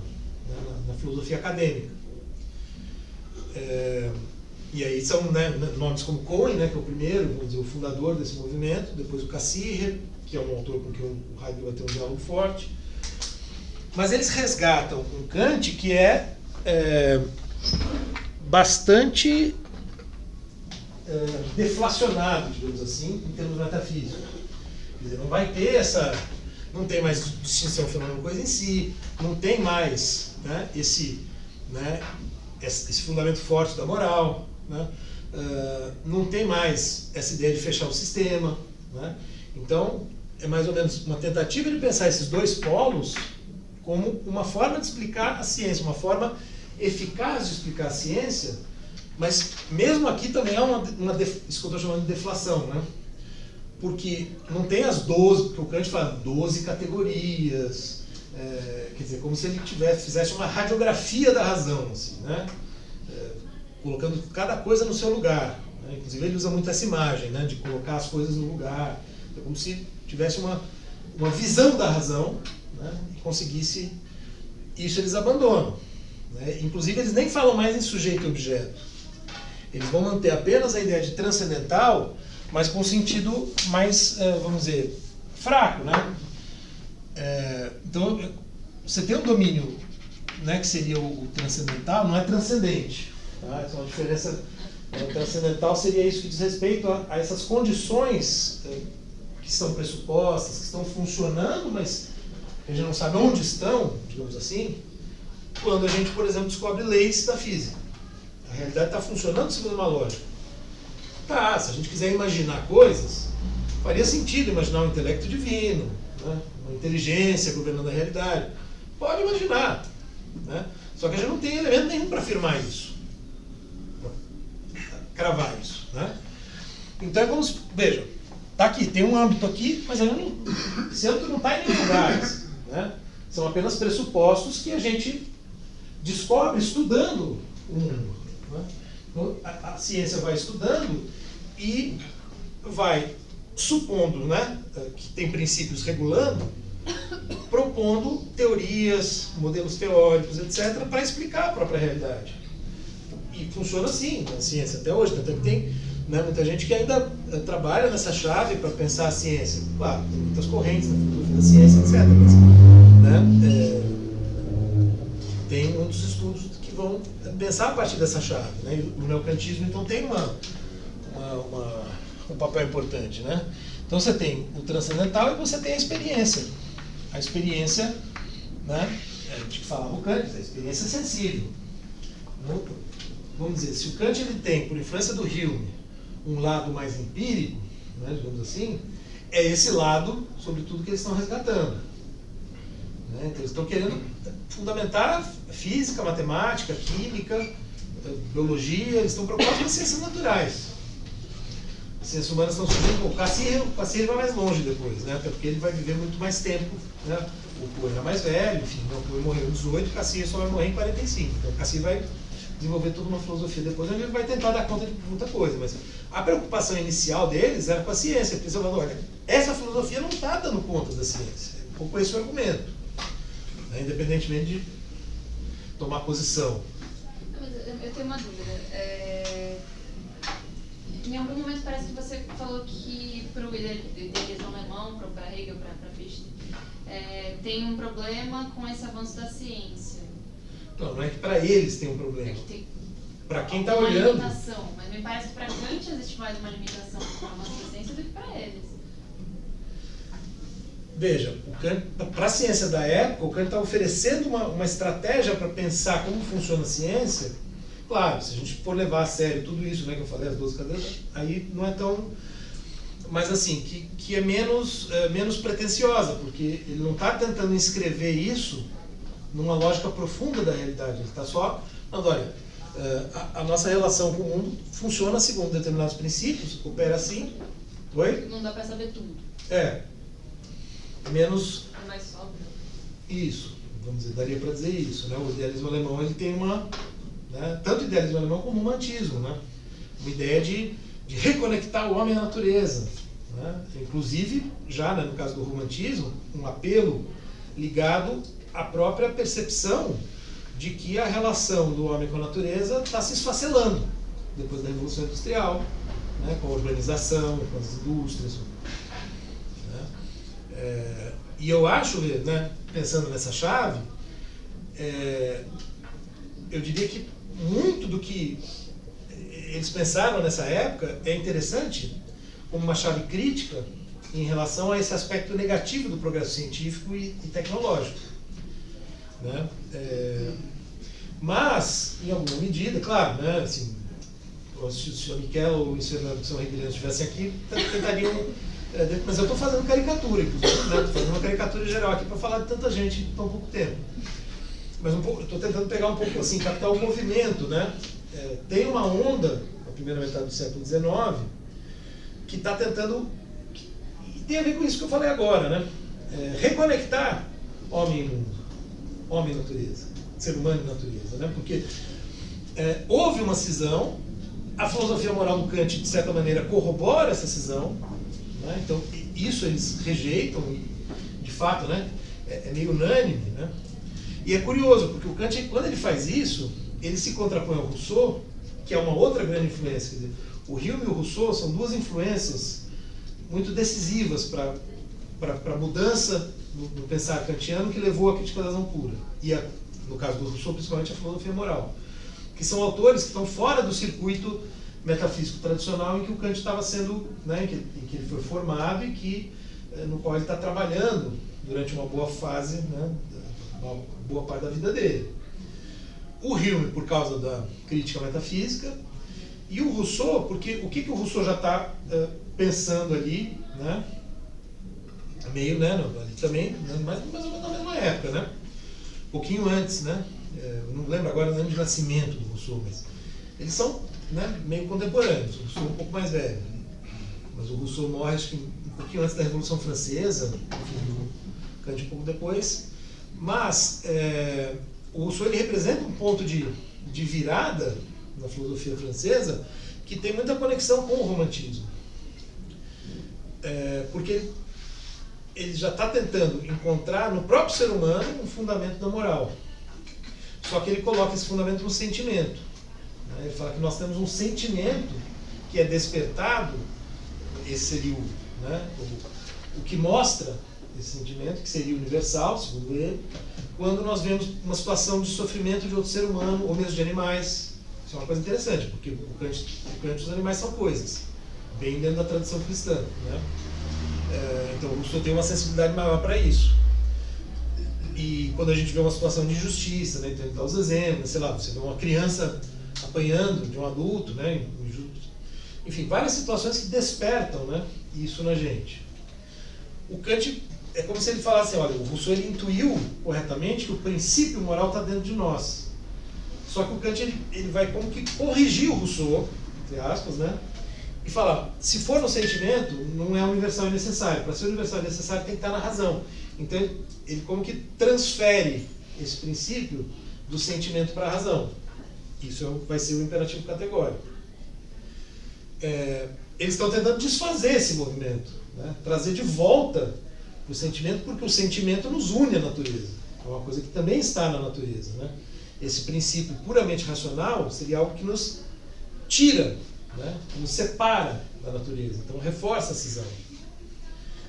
né? na filosofia acadêmica. E aí são, né, nomes como Cohen, né, que é o primeiro, vamos dizer, o fundador desse movimento, depois o Cassirer, que é um autor com quem o Heidegger vai ter um diálogo forte. Mas eles resgatam um Kant que é bastante deflacionado, digamos assim, em termos metafísicos. Quer dizer, não vai ter não tem mais distinção fenômeno-coisa em si, não tem mais, né, esse fundamento forte da moral, né? Não tem mais essa ideia de fechar o sistema, né? Então, é mais ou menos uma tentativa de pensar esses dois polos como uma forma de explicar a ciência, uma forma eficaz de explicar a ciência, mas mesmo aqui também há isso que eu estou chamando de deflação, né? Porque não tem as 12, porque o Kant fala 12 categorias, quer dizer, como se ele fizesse uma radiografia da razão, assim, né? Colocando cada coisa no seu lugar, né? Inclusive ele usa muito essa imagem, né, de colocar as coisas no lugar, é como se tivesse uma visão da razão, né, e conseguisse. Isso eles abandonam, né? Inclusive eles nem falam mais em sujeito e objeto, eles vão manter apenas a ideia de transcendental, mas com um sentido mais, vamos dizer, fraco, né? Então você tem um domínio, né, que seria o transcendental, não é transcendente. Tá? Essa é uma diferença. O transcendental seria isso que diz respeito a essas condições que estão pressupostas, que estão funcionando, mas a gente não sabe onde estão, digamos assim, quando a gente, por exemplo, descobre leis da física. A realidade está funcionando segundo uma lógica. Tá, se a gente quiser imaginar coisas, faria sentido imaginar um intelecto divino, né? Uma inteligência governando a realidade. Pode imaginar, né? Só que a gente não tem elemento nenhum para afirmar isso, cravar isso, né? Então é como se, veja, tá aqui, tem um âmbito aqui, mas esse âmbito não está em nenhum lugar, né? São apenas pressupostos que a gente descobre estudando o mundo, né? Então, a ciência vai estudando e vai supondo, né, que tem princípios regulando, propondo teorias, modelos teóricos, etc., para explicar a própria realidade. E funciona assim na ciência até hoje, tanto que tem, né, muita gente que ainda trabalha nessa chave para pensar a ciência. Claro, tem muitas correntes na filosofia da ciência, etc., mas, né, tem muitos estudos que vão pensar a partir dessa chave, né? E o neocantismo, então, tem um papel importante, né? Então você tem o transcendental e você tem a experiência. A experiência, né, de que falava o Kant, a experiência sensível. Vamos dizer, se o Kant ele tem, por influência do Hume, um lado mais empírico, né, digamos assim, é esse lado, sobretudo, que eles estão resgatando. Né? Então eles estão querendo fundamentar física, matemática, química, biologia, eles estão preocupados com as ciências naturais. As ciências humanas estão surgindo. O Cassir vai mais longe depois, né? Até porque ele vai viver muito mais tempo, né? O Poe era mais velho, enfim, o Poe morreu em 18, o Cassir só vai morrer em 45. Então o Cassir vai desenvolver toda uma filosofia depois, onde ele vai tentar dar conta de muita coisa. Mas a preocupação inicial deles era com a ciência, porque eles falavam, olha, essa filosofia não está dando conta da ciência. É um pouco esse o argumento, né? Independentemente de tomar posição. Eu tenho uma dúvida. Em algum momento parece que você falou que para o idealismo alemão, para Hegel, para Fichte, tem um problema com esse avanço da ciência. Então, não é que para eles tem um problema. É que tem para quem está olhando. Limitação, mas me parece que para Kant existe mais uma limitação com o avanço da ciência do que para eles. Veja, para a ciência da época, o Kant está oferecendo uma estratégia para pensar como funciona a ciência. Claro, se a gente for levar a sério tudo isso, né, que eu falei, as 12 cadeiras, aí não é tão... Mas assim, que é menos pretensiosa, porque ele não está tentando inscrever isso numa lógica profunda da realidade. Ele está só falando, olha, a nossa relação com o mundo funciona segundo determinados princípios, opera assim. Oi? Não dá para saber tudo. Menos... É mais óbvio. Isso, vamos dizer, daria para dizer isso, né? O idealismo alemão, ele tem uma... Né, tanto o idealismo alemão como o romantismo, né? Uma ideia de reconectar o homem à natureza, né? Inclusive, já, né, no caso do romantismo, um apelo ligado à própria percepção de que a relação do homem com a natureza está se esfacelando depois da Revolução Industrial, né, com a urbanização, com as indústrias. Né? E eu acho, né, pensando nessa chave, eu diria que muito do que eles pensaram nessa época é interessante como uma chave crítica em relação a esse aspecto negativo do progresso científico e tecnológico. Né? Mas, em alguma medida, claro, né, assim, se o Sr. Michel ou o Fernando que são hegelianos estivessem aqui, tentariam... mas eu estou fazendo caricatura, inclusive, né? Estou fazendo uma caricatura geral aqui para falar de tanta gente em tão pouco tempo. Mas estou tentando pegar um pouco assim, captar o movimento, né? Tem uma onda, na primeira metade do século XIX, que está tentando, e tem a ver com isso que eu falei agora, né? Reconectar homem e mundo, homem e natureza, ser humano e natureza, né? Porque houve uma cisão, a filosofia moral do Kant, de certa maneira, corrobora essa cisão, né? Então isso eles rejeitam, e, de fato, né? É meio unânime, né? E é curioso, porque o Kant, quando ele faz isso, ele se contrapõe ao Rousseau, que é uma outra grande influência. Quer dizer, o Hume e o Rousseau são duas influências muito decisivas para a mudança no pensar kantiano que levou à crítica da razão pura. E, no caso do Rousseau, principalmente a filosofia moral. Que são autores que estão fora do circuito metafísico tradicional em que o Kant estava sendo, né, em que ele foi formado e no qual ele está trabalhando durante uma boa fase, né, uma boa parte da vida dele. O Hume, por causa da crítica metafísica, e o Rousseau, porque o que o Rousseau já está pensando ali, né, meio, né, ali também, né, mais ou menos na mesma época, né, um pouquinho antes, né, eu não lembro agora o ano de nascimento do Rousseau, mas eles são, né, meio contemporâneos. O Rousseau é um pouco mais velho, mas o Rousseau morre acho que um pouquinho antes da Revolução Francesa, enfim, o Kant um pouco depois, mas o Rousseau ele representa um ponto de virada na filosofia francesa que tem muita conexão com o romantismo, porque ele já está tentando encontrar no próprio ser humano um fundamento da moral, só que ele coloca esse fundamento no sentimento. Ele fala que nós temos um sentimento que é despertado, esse seria o que mostra esse sentimento, que seria universal, segundo ele, quando nós vemos uma situação de sofrimento de outro ser humano, ou mesmo de animais. Isso é uma coisa interessante, porque o Kant os animais são coisas, bem dentro da tradição cristã, né? Então o Rousseau tem uma sensibilidade maior para isso. E quando a gente vê uma situação de injustiça, né, então ele dá os exemplos, sei lá, você vê uma criança apanhando de um adulto, né, enfim, várias situações que despertam, né, isso na gente. O Kant é como se ele falasse, olha, o Rousseau ele intuiu corretamente que o princípio moral está dentro de nós. Só que o Kant ele vai como que corrigir o Rousseau, entre aspas, né, e falar, se for no sentimento, não é universal e necessário. Para ser universal e necessário tem que estar na razão. Então ele como que transfere esse princípio do sentimento para a razão. Isso vai ser o imperativo categórico. Eles estão tentando desfazer esse movimento, né? Trazer de volta o sentimento, porque o sentimento nos une à natureza. É uma coisa que também está na natureza, né? Esse princípio puramente racional seria algo que nos tira, né? Que nos separa da natureza. Então reforça a cisão.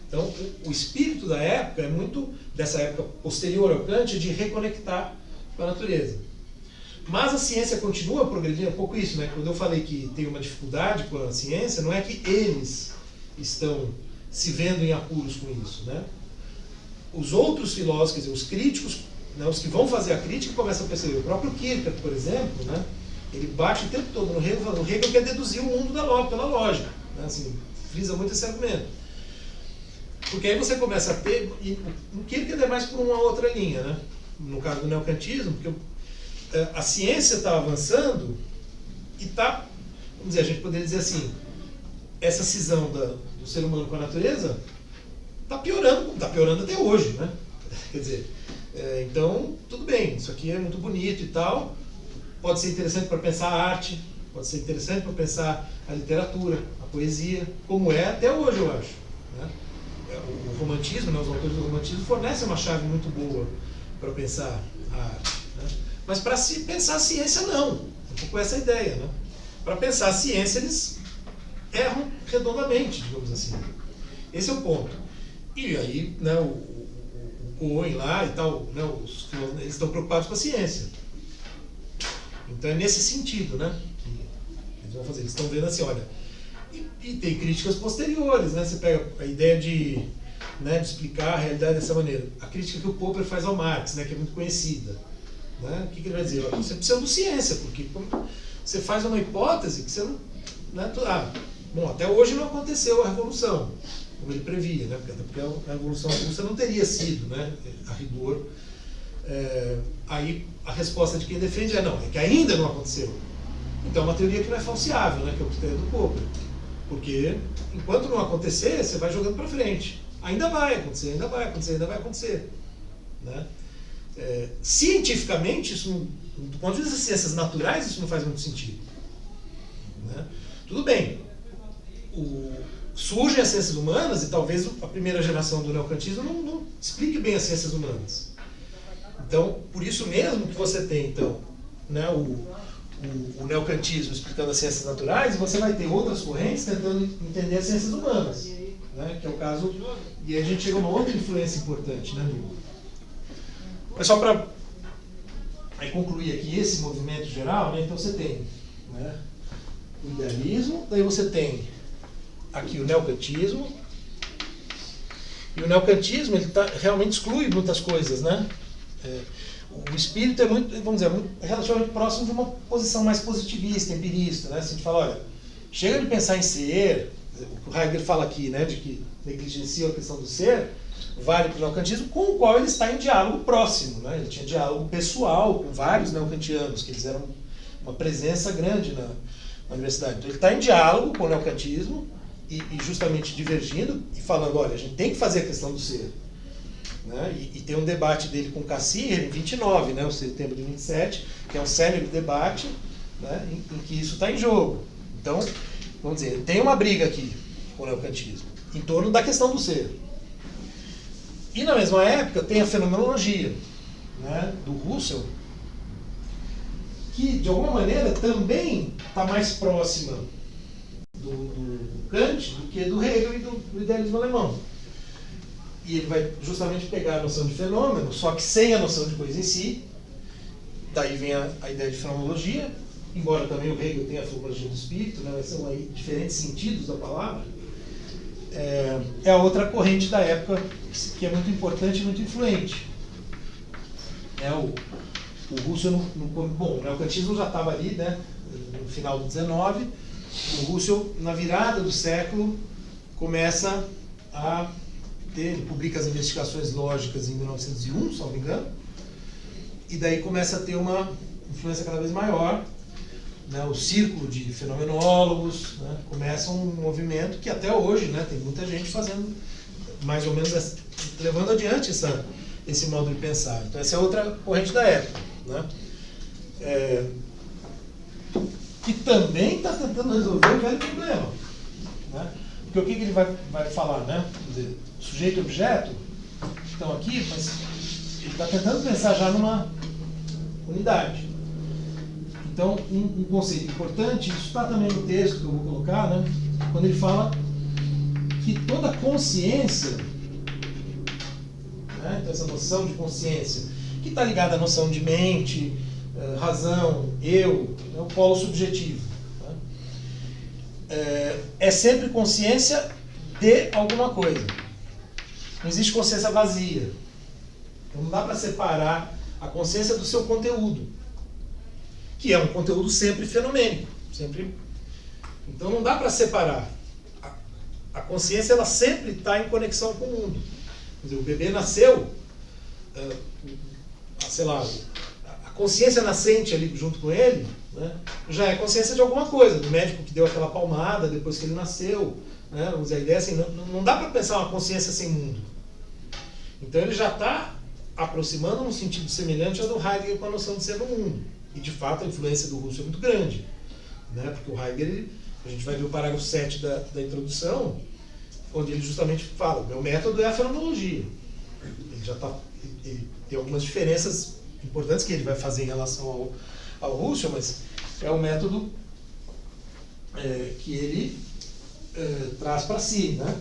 Então o espírito da época é muito, dessa época posterior ao Kant, de reconectar com a natureza. Mas a ciência continua progredindo, é um pouco isso, né? Quando eu falei que tem uma dificuldade com a ciência, não é que eles estão se vendo em apuros com isso, né? Os outros filósofos, quer dizer, os críticos, né, os que vão fazer a crítica, começam a perceber. O próprio Kierkegaard, por exemplo, né, ele bate o tempo todo no Hegel, falando, o Hegel quer deduzir o mundo pela lógica, né? Assim, frisa muito esse argumento. Porque aí você começa a ter, e o Kierkegaard é mais por uma outra linha, né? No caso do neocantismo, porque a ciência está avançando e está, vamos dizer, a gente poderia dizer assim, essa cisão do ser humano com a natureza está piorando até hoje, né? Quer dizer, então, tudo bem, isso aqui é muito bonito e tal, pode ser interessante para pensar a arte, pode ser interessante para pensar a literatura, a poesia, como é até hoje, eu acho, né? O romantismo, né, os autores do romantismo fornecem uma chave muito boa para pensar a arte, né? Mas para se pensar a ciência, não. Um pouco essa ideia, né? Para pensar a ciência, eles erram redondamente, digamos assim. Esse é o ponto. E aí, né, o Cohen lá e tal, né, eles estão preocupados com a ciência. Então é nesse sentido, né, que eles vão fazer. Eles estão vendo assim, olha, e tem críticas posteriores, né? Você pega a ideia de explicar a realidade dessa maneira. A crítica que o Popper faz ao Marx, né, que é muito conhecida. Né? O que ele vai dizer? Olha, você precisa de ciência, porque você faz uma hipótese que você não... Né, bom, até hoje não aconteceu a Revolução, como ele previa, né? Porque a Revolução Russa não teria sido, né, a rigor. Aí a resposta de quem defende é que ainda não aconteceu. Então é uma teoria que não é falseável, né, que é o critério do Popper. Porque enquanto não acontecer, você vai jogando para frente. Ainda vai acontecer, ainda vai acontecer, ainda vai acontecer. Né? Cientificamente, isso, do ponto de vista das ciências naturais, isso não faz muito sentido. Né? Tudo bem, surgem as ciências humanas e talvez a primeira geração do neocantismo não explique bem as ciências humanas. Então, por isso mesmo que você tem, então, né, o neocantismo explicando as ciências naturais, você vai ter outras correntes tentando entender as ciências humanas, né, que é o caso, e aí a gente chega a uma outra influência importante, né, mas só para concluir aqui esse movimento geral, né, então você tem, né, o idealismo, daí você tem aqui o neocantismo, e o neocantismo ele realmente exclui muitas coisas, né? O espírito é muito, vamos dizer, relativamente próximo de uma posição mais positivista, empirista, né? Se a gente fala, olha, chega de pensar em ser, o que o Heidegger fala aqui, né, de que negligencia a questão do ser, vale para o neocantismo, com o qual ele está em diálogo próximo, né? Ele tinha diálogo pessoal com vários neocantianos, que eles eram uma presença grande na universidade. Então ele está em diálogo com o neocantismo e justamente divergindo e falando, olha, a gente tem que fazer a questão do ser. Né? E tem um debate dele com Cassirer em 29, né, o setembro de 27, que é um célebre debate, né, em que isso está em jogo. Então, vamos dizer, tem uma briga aqui com o neocantismo, em torno da questão do ser. E na mesma época tem a fenomenologia, né, do Husserl, que de alguma maneira também está mais próxima do Kant do que do Hegel e do idealismo alemão. E ele vai justamente pegar a noção de fenômeno, só que sem a noção de coisa em si. Daí vem a ideia de fenomenologia, embora também o Hegel tenha a fenomenologia do espírito, né, mas são aí diferentes sentidos da palavra. É a outra corrente da época que é muito importante e muito influente. O Husserl, bom, o neocantismo já estava ali, né, no final do 19. O Husserl, na virada do século, começa a ele publica as investigações lógicas em 1901, se não me engano, e daí começa a ter uma influência cada vez maior, né, o círculo de fenomenólogos, né, começa um movimento que até hoje, né, tem muita gente fazendo, mais ou menos, levando adiante esse modo de pensar. Então essa é outra corrente da época, né, que também está tentando resolver o velho problema, né, porque o que ele vai falar, né, quer dizer, sujeito e objeto estão aqui, mas ele está tentando pensar já numa unidade. Então, um conceito importante, isso está também no texto que eu vou colocar, né, quando ele fala que toda consciência, né, então essa noção de consciência, que está ligada à noção de mente, razão, eu, é o polo subjetivo. Né, é sempre consciência de alguma coisa. Não existe consciência vazia. Então não dá para separar a consciência do seu conteúdo, que é um conteúdo sempre fenomênico. Sempre. Então não dá para separar. A consciência ela sempre está em conexão com o mundo. Quer dizer, o bebê nasceu, sei lá, a consciência nascente ali junto com ele, né, já é consciência de alguma coisa, do médico que deu aquela palmada depois que ele nasceu. Né, vamos dizer, a ideia é assim, não dá para pensar uma consciência sem mundo. Então ele já está aproximando num sentido semelhante ao do Heidegger com a noção de ser no mundo. E de fato a influência do Husserl é muito grande. Né? Porque o Heidegger, a gente vai ver o parágrafo 7 da introdução, onde ele justamente fala, o meu método é a fenomenologia. Ele tem algumas diferenças importantes que ele vai fazer em relação ao Husserl, mas é um método que ele traz para si, né?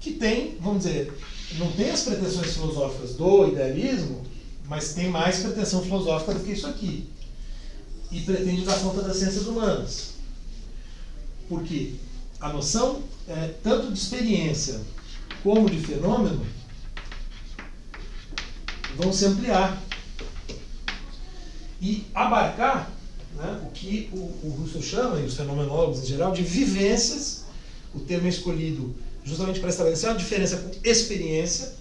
Que tem, vamos dizer, não tem as pretensões filosóficas do idealismo, mas tem mais pretensão filosófica do que isso aqui. E pretende dar conta das ciências humanas. Porque a noção, tanto de experiência como de fenômeno, vão se ampliar. E abarcar, né, o que o Husserl chama, e os fenomenólogos em geral, de vivências. O termo é escolhido justamente para estabelecer uma diferença com experiência,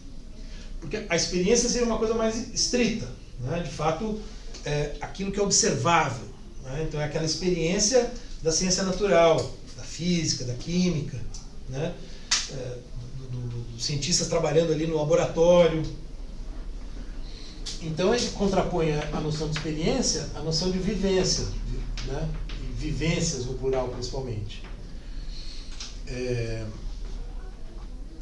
porque a experiência seria uma coisa mais estrita, né? De fato, aquilo que é observável, né? Então é aquela experiência da ciência natural, da física, da química, né? Dos cientistas trabalhando ali no laboratório. Então ele contrapõe a noção de experiência à noção de vivência, né? E vivências no plural principalmente.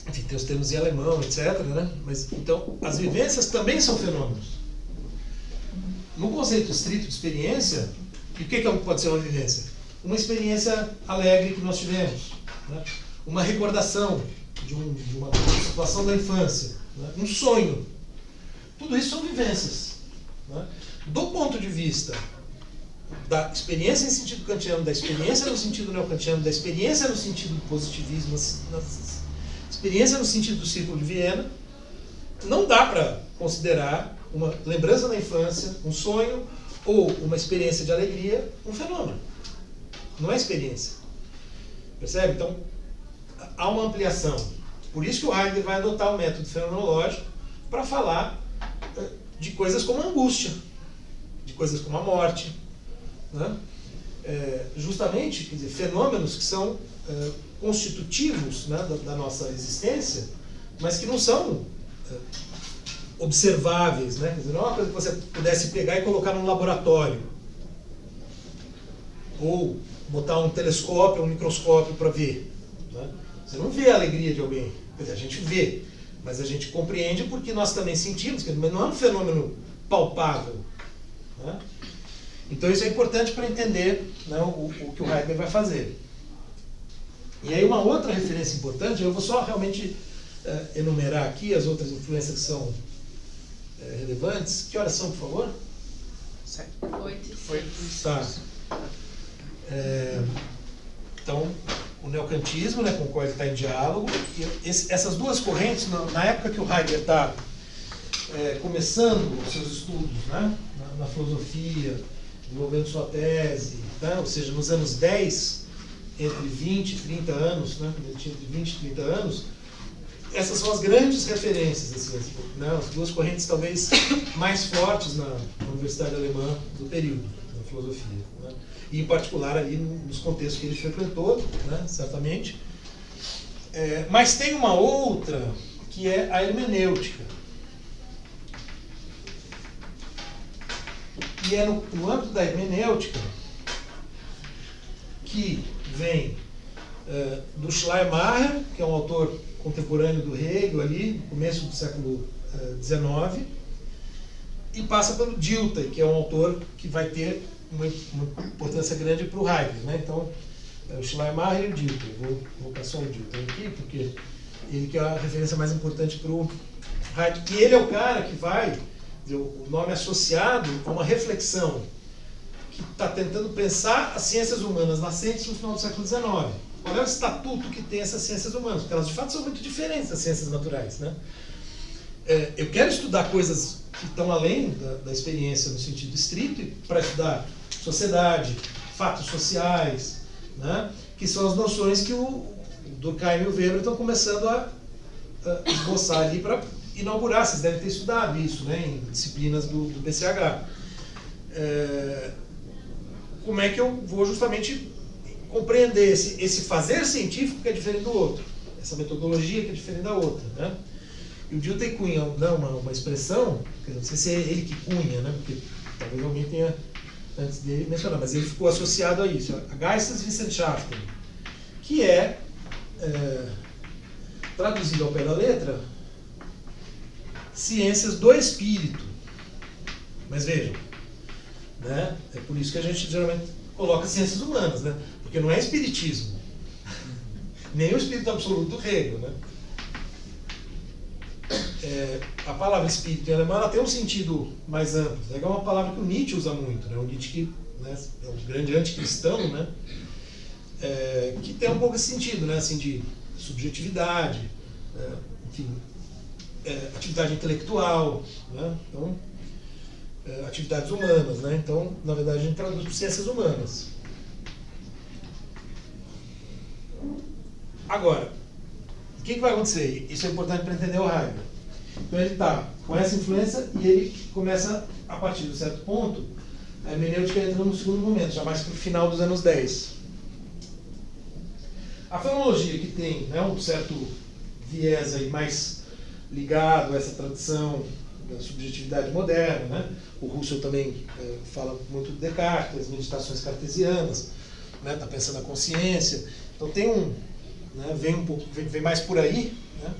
Enfim, tem os termos em alemão, etc. Né? Mas, então, as vivências também são fenômenos. No conceito estrito de experiência, e o que pode ser uma vivência? Uma experiência alegre que nós tivemos, né? Uma recordação de uma situação da infância, né? Um sonho. Tudo isso são vivências. Né? Do ponto de vista da experiência em sentido kantiano, da experiência no sentido neokantiano, da experiência no sentido do positivismo, da experiência no sentido do Círculo de Viena, não dá para considerar uma lembrança da infância, um sonho ou uma experiência de alegria um fenômeno. Não é experiência. Percebe? Então, há uma ampliação. Por isso que o Heidegger vai adotar o método fenomenológico para falar de coisas como a angústia, de coisas como a morte, né? Justamente, quer dizer, fenômenos que são constitutivos, né, da nossa existência, mas que não são observáveis, né? Quer dizer, não é uma coisa que você pudesse pegar e colocar num laboratório, ou botar um telescópio, um microscópio para ver, né? Você não vê a alegria de alguém, quer dizer, a gente vê, mas a gente compreende porque nós também sentimos, mas não é um fenômeno palpável, né? Então isso é importante para entender, né, o que o Heidegger vai fazer. E aí uma outra referência importante, eu vou só realmente enumerar aqui as outras influências que são relevantes. Que horas são, por favor? 8 e 6. Tá. Então, o neocantismo, né, com o qual ele está em diálogo, e essas duas correntes, na época que o Heidegger está começando os seus estudos, né, na filosofia, desenvolvendo sua tese, tá? Ou seja, nos anos 10, entre 20 e 30 anos, né, quando ele tinha entre 20 e 30 anos, essas são as grandes referências, assim, né, as duas correntes talvez mais fortes na Universidade Alemã do período, na filosofia, né? E em particular ali nos contextos que ele frequentou, né, certamente. Mas tem uma outra, que é a hermenêutica. E é no âmbito da hermenêutica que vem do Schleiermacher, que é um autor contemporâneo do Hegel ali, no começo do século XIX, e passa pelo Dilthey, que é um autor que vai ter uma importância grande para o Heidegger, né? Então, o Schleiermacher e o Dilthey. Vou passar o Dilthey aqui, porque ele que é a referência mais importante para o Heidegger. E ele é o cara que vai, o nome associado a uma reflexão que está tentando pensar as ciências humanas nascentes no final do século XIX. Qual é o estatuto que tem essas ciências humanas? Porque elas, de fato, são muito diferentes das ciências naturais, né? Eu quero estudar coisas que estão além da experiência no sentido estrito, para estudar sociedade, fatos sociais, né? Que são as noções que o Durkheim e o Weber estão começando a esboçar ali para inaugurar. Vocês devem ter estudado isso, né, em disciplinas do BCH. Como é que eu vou justamente compreender esse fazer científico que é diferente do outro, essa metodologia que é diferente da outra, né? E o Dilthey cunha uma expressão, não sei se é ele que cunha, né, porque talvez alguém tenha antes dele mencionado, mas ele ficou associado a isso, a Geisteswissenschaften, que é, traduzido ao pé da letra, ciências do espírito. Mas vejam, né, é por isso que a gente geralmente coloca ciências humanas, né, porque não é espiritismo, nem o espírito absoluto do Hegel, né. A palavra espírito em alemão ela tem um sentido mais amplo. É uma palavra que o Nietzsche usa muito, né? O Nietzsche que, né, é um grande anticristão, né? Que tem um pouco esse sentido, né? Assim, de subjetividade, enfim, atividade intelectual, né? Então, atividades humanas, né? Então, na verdade, a gente traduz por ciências humanas. Agora, o que vai acontecer? Isso é importante para entender o Heidegger. Então ele está com essa influência e ele começa, a partir de um certo ponto, a hermenêutica entra no segundo momento, já mais para o final dos anos 10. A fenomenologia que tem, né, um certo viés aí mais ligado a essa tradição da subjetividade moderna, né? O Husserl também fala muito de Descartes, as meditações cartesianas, né? Tá pensando a consciência. Então tem né, vem mais por aí, né?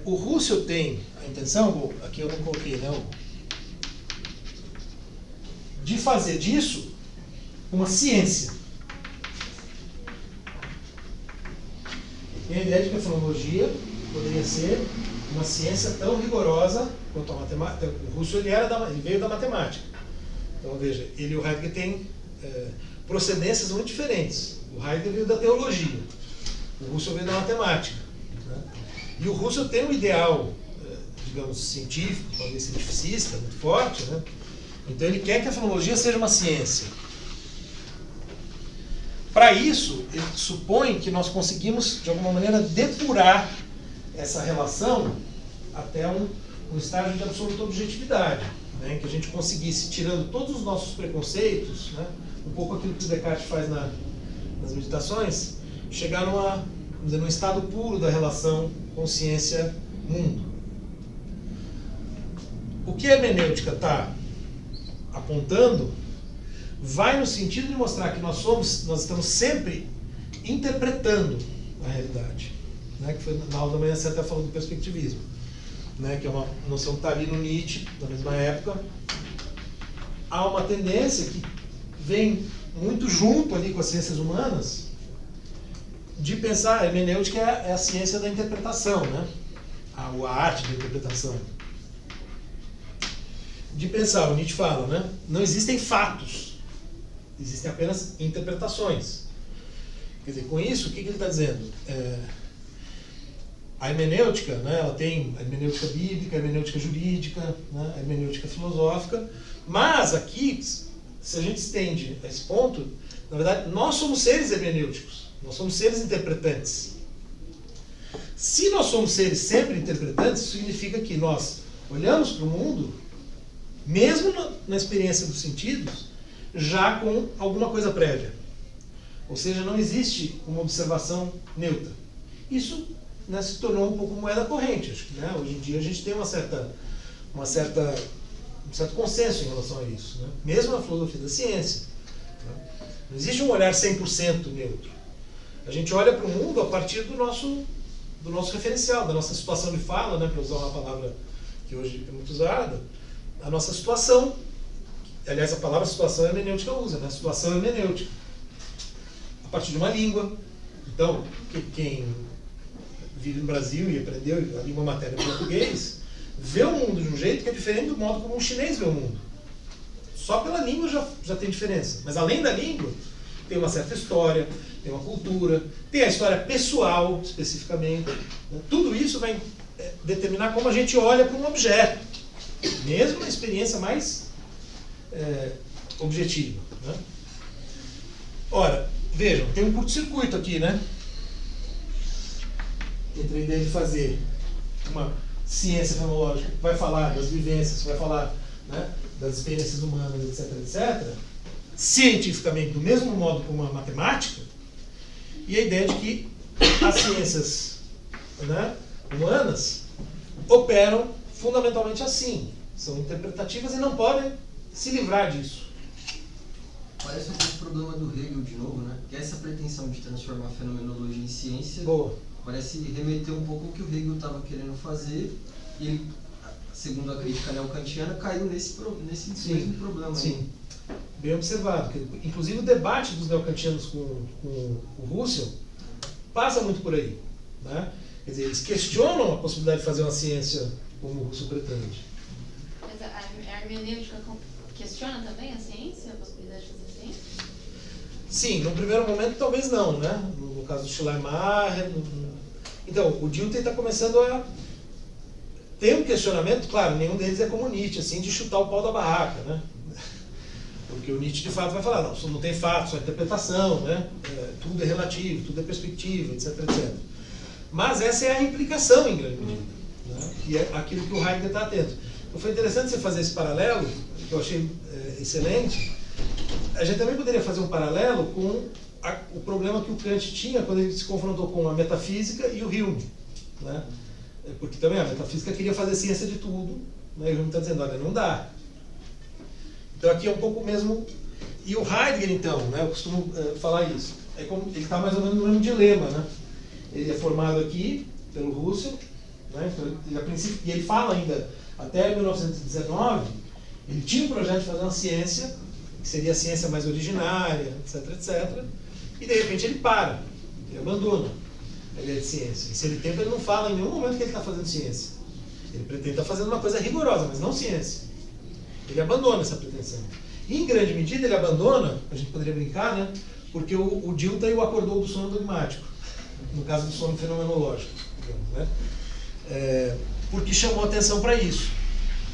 O Husserl tem a intenção, aqui eu não coloquei, né, de fazer disso uma ciência. Tem a ideia de que a fenomenologia poderia ser uma ciência tão rigorosa quanto a matemática. O Husserl ele veio da matemática, Então veja, ele e o Heidegger têm procedências muito diferentes. O Heidegger veio da teologia, o Husserl veio da matemática, né? E o Husserl tem um ideal, digamos, científico, talvez cientificista, muito forte, né? Então ele quer que a fenomenologia seja uma ciência. Para isso, ele supõe que nós conseguimos, de alguma maneira, depurar essa relação até um estágio de absoluta objetividade, né? Em que a gente conseguisse, tirando todos os nossos preconceitos, né? Um pouco aquilo que o Descartes faz nas meditações, chegar num estado puro da relação consciência-mundo. O que a hermenêutica está apontando vai no sentido de mostrar que nós estamos sempre interpretando a realidade, né? Que foi na aula da manhã você até falou do perspectivismo, né? Que é uma noção que está ali no Nietzsche, na mesma época. Há uma tendência que vem muito junto ali com as ciências humanas de pensar, a hermenêutica é a ciência da interpretação, né? A arte da interpretação. De pensar, o Nietzsche fala, né? Não existem fatos, existem apenas interpretações. Quer dizer, com isso, o que ele está dizendo? A hermenêutica, né, ela tem a hermenêutica bíblica, a hermenêutica jurídica, né, a hermenêutica filosófica, mas aqui, se a gente estende a esse ponto, na verdade, nós somos seres hermenêuticos, nós somos seres interpretantes. Se nós somos seres sempre interpretantes, isso significa que nós olhamos para o mundo, mesmo na experiência dos sentidos, já com alguma coisa prévia. Ou seja, não existe uma observação neutra. Isso, né, se tornou um pouco moeda corrente. Acho que, né, hoje em dia a gente tem um certo consenso em relação a isso, né? Mesmo na filosofia da ciência, né? Não existe um olhar 100% neutro. A gente olha para o mundo a partir do nosso referencial, da nossa situação de fala, né, para usar uma palavra que hoje é muito usada, a nossa situação. Aliás, a palavra situação a hermenêutica usa, né? Situação hermenêutica. A partir de uma língua. Então, quem vive no Brasil e aprendeu a língua materna em português, vê o mundo de um jeito que é diferente do modo como um chinês vê o mundo. Só pela língua já tem diferença. Mas além da língua, tem uma certa história, tem uma cultura, tem a história pessoal, especificamente. Né? Tudo isso vai determinar como a gente olha para um objeto, mesmo na experiência mais objetiva. Né? Ora, vejam, tem um curto-circuito aqui, né? Entre a ideia de fazer uma ciência fenomenológica que vai falar das vivências, que vai falar, né, das experiências humanas, etc., etc., cientificamente, do mesmo modo como a matemática, e a ideia de que as ciências, né, humanas operam fundamentalmente assim, são interpretativas e não podem se livrar disso. Parece um pouco o problema do Hegel de novo, né? Que essa pretensão de transformar a fenomenologia em ciência. Boa. Parece remeter um pouco ao que o Hegel estava querendo fazer, e ele, segundo a crítica neocantiana, caiu nesse mesmo problema. Sim, bem observado. Inclusive o debate dos neocantianos com o Husserl passa muito por aí, né? Quer dizer, eles questionam a possibilidade de fazer uma ciência como o Husserl pretende. Mas a hermenêutica questiona também a ciência, a possibilidade de fazer ciência? Sim, no primeiro momento talvez não, né? No caso do Schleiermacher. Então, o Dilthey está começando a ter um questionamento, claro, nenhum deles é como Nietzsche, assim, de chutar o pau da barraca, né? Porque o Nietzsche de fato vai falar, não tem fato, só interpretação, né? Tudo é relativo, tudo é perspectiva, etc, etc. Mas essa é a implicação em grande medida, né? E é aquilo que o Heidegger está atento. Então foi interessante você fazer esse paralelo, que eu achei excelente. A gente também poderia fazer um paralelo com o problema que o Kant tinha quando ele se confrontou com a metafísica e o Hume, né? Porque também a metafísica queria fazer ciência de tudo, né? E o Hume está dizendo, olha, não dá. Então aqui é um pouco mesmo... E o Heidegger, então, né? Eu costumo falar isso. É como, ele está mais ou menos no mesmo dilema, né? Ele é formado aqui pelo Husserl, né? Então, ele, a princípio, e ele fala ainda, até 1919, ele tinha um projeto de fazer uma ciência, que seria a ciência mais originária, etc, etc. E de repente ele para, ele abandona a ideia de ciência. E se ele tenta, ele não fala em nenhum momento que ele está fazendo ciência. Ele pretende estar fazendo uma coisa rigorosa, mas não ciência. Ele abandona essa pretensão. Em grande medida ele abandona, a gente poderia brincar, né? Porque o Dilthey o acordou do sono dogmático, no caso do sono fenomenológico, digamos, né? Porque chamou atenção para isso.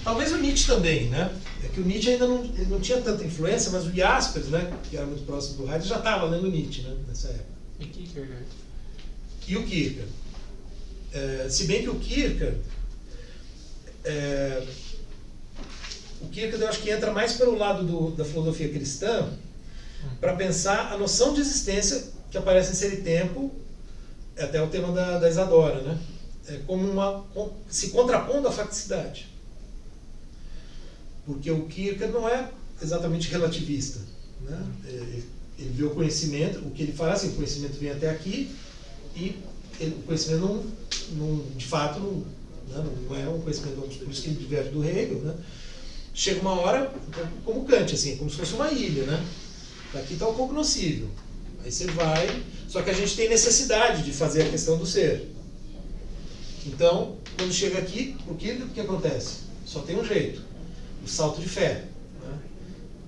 Talvez o Nietzsche também, né? É que o Nietzsche ainda não tinha tanta influência, mas o Jaspers, né, que era muito próximo do Heidegger, já estava lendo Nietzsche, né, nessa época. E Kierkegaard. E o Kierkegaard. Se bem que o Kierkegaard eu acho que entra mais pelo lado da filosofia cristã para pensar a noção de existência que aparece em Ser e Tempo, até o tema da Isadora, né? Como se contrapondo à facticidade. Porque o Kierkegaard não é exatamente relativista, né? Ele vê o conhecimento, o que ele fala assim, o conhecimento vem até aqui e o conhecimento de fato não é um conhecimento, por isso que ele diverge do Hegel, né? Chega uma hora, como Kant, assim, como se fosse uma ilha, né? Daqui está o cognoscível. Aí você vai, só que a gente tem necessidade de fazer a questão do ser. Então, quando chega aqui, o que acontece? Só tem um jeito, o salto de fé, né?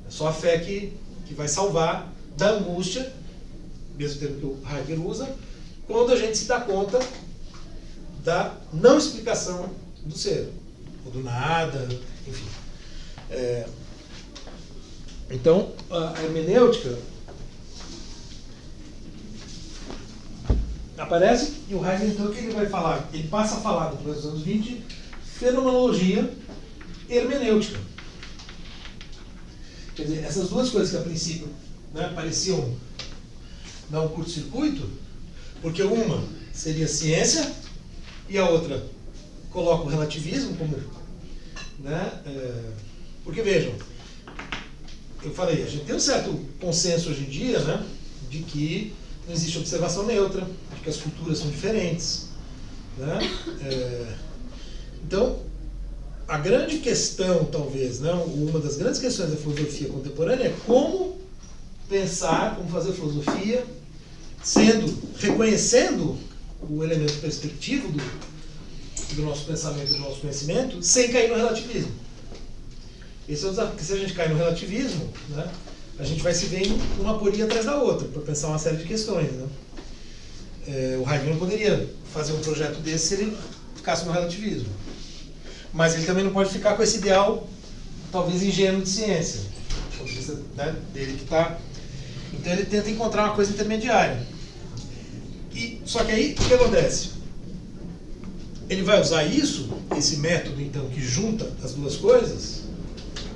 É só a fé que vai salvar da angústia, mesmo termo que o Heidegger usa, quando a gente se dá conta da não explicação do ser, ou do nada, enfim. Então, a hermenêutica aparece e o Heidegger, então, o que ele vai falar? Ele passa a falar, depois dos anos 20, fenomenologia hermenêutica. Quer dizer, essas duas coisas que a princípio, né, pareciam dar um curto-circuito, porque uma seria ciência e a outra coloca o relativismo como, né, porque vejam, eu falei, a gente tem um certo consenso hoje em dia, né, de que não existe observação neutra, de que as culturas são diferentes, né? Então, a grande questão, talvez, né, uma das grandes questões da filosofia contemporânea é como pensar, como fazer filosofia, reconhecendo o elemento perspectivo do nosso pensamento, do nosso conhecimento, sem cair no relativismo. Esse é o desafio, porque se a gente cai no relativismo, né, a gente vai se ver uma aporia atrás da outra, para pensar uma série de questões, né? O Heidegger não poderia fazer um projeto desse se ele ficasse no relativismo. Mas ele também não pode ficar com esse ideal, talvez ingênuo de ciência, né, dele que está. Então ele tenta encontrar uma coisa intermediária. Só que aí, o que acontece? Ele vai usar esse método, então, que junta as duas coisas,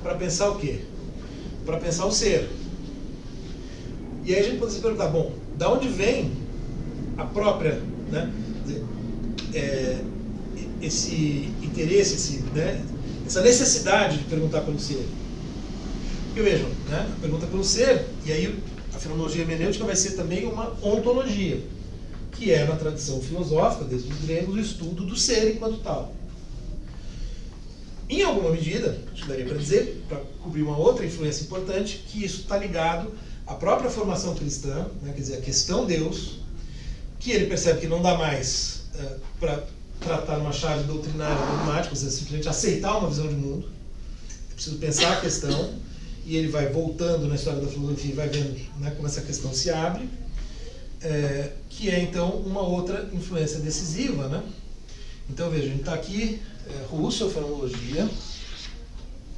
para pensar o quê? Para pensar o ser. E aí a gente pode se perguntar, bom, da onde vem a própria, né, esse interesse, né, essa necessidade de perguntar pelo ser? Porque vejam, né, a pergunta pelo ser, e aí a fenomenologia hermenêutica vai ser também uma ontologia, que é, na tradição filosófica, desde os gregos, o estudo do ser enquanto tal. Em alguma medida, acho que daria para dizer, para cobrir uma outra influência importante, que isso está ligado à própria formação cristã, né, quer dizer, a questão Deus, que ele percebe que não dá mais para tratar uma chave doutrinária dogmática, ou seja, simplesmente aceitar uma visão de mundo. É preciso pensar a questão, e ele vai voltando na história da filosofia e vai vendo, né, como essa questão se abre, que é, então, uma outra influência decisiva, né? Então, veja, a gente está aqui, Russell, fenomenologia,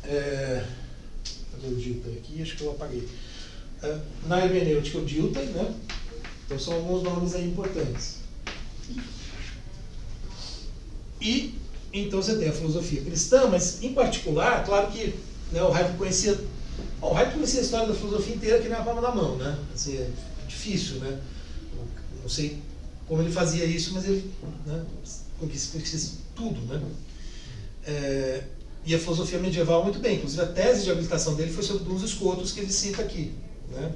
cadê o Dilthey aqui? Acho que eu apaguei. Na hermenêutica, o Dilthey, né? Então, são alguns nomes aí importantes. E, então, você tem a filosofia cristã, mas, em particular, claro que, né, o Heidegger conhecia a história da filosofia inteira que nem a palma da mão, né? Assim, é difícil, né? Não sei como ele fazia isso, mas ele, né, conhecia tudo, né? E a filosofia medieval muito bem. Inclusive, a tese de habilitação dele foi sobre Duns Scotus, que ele cita aqui, né?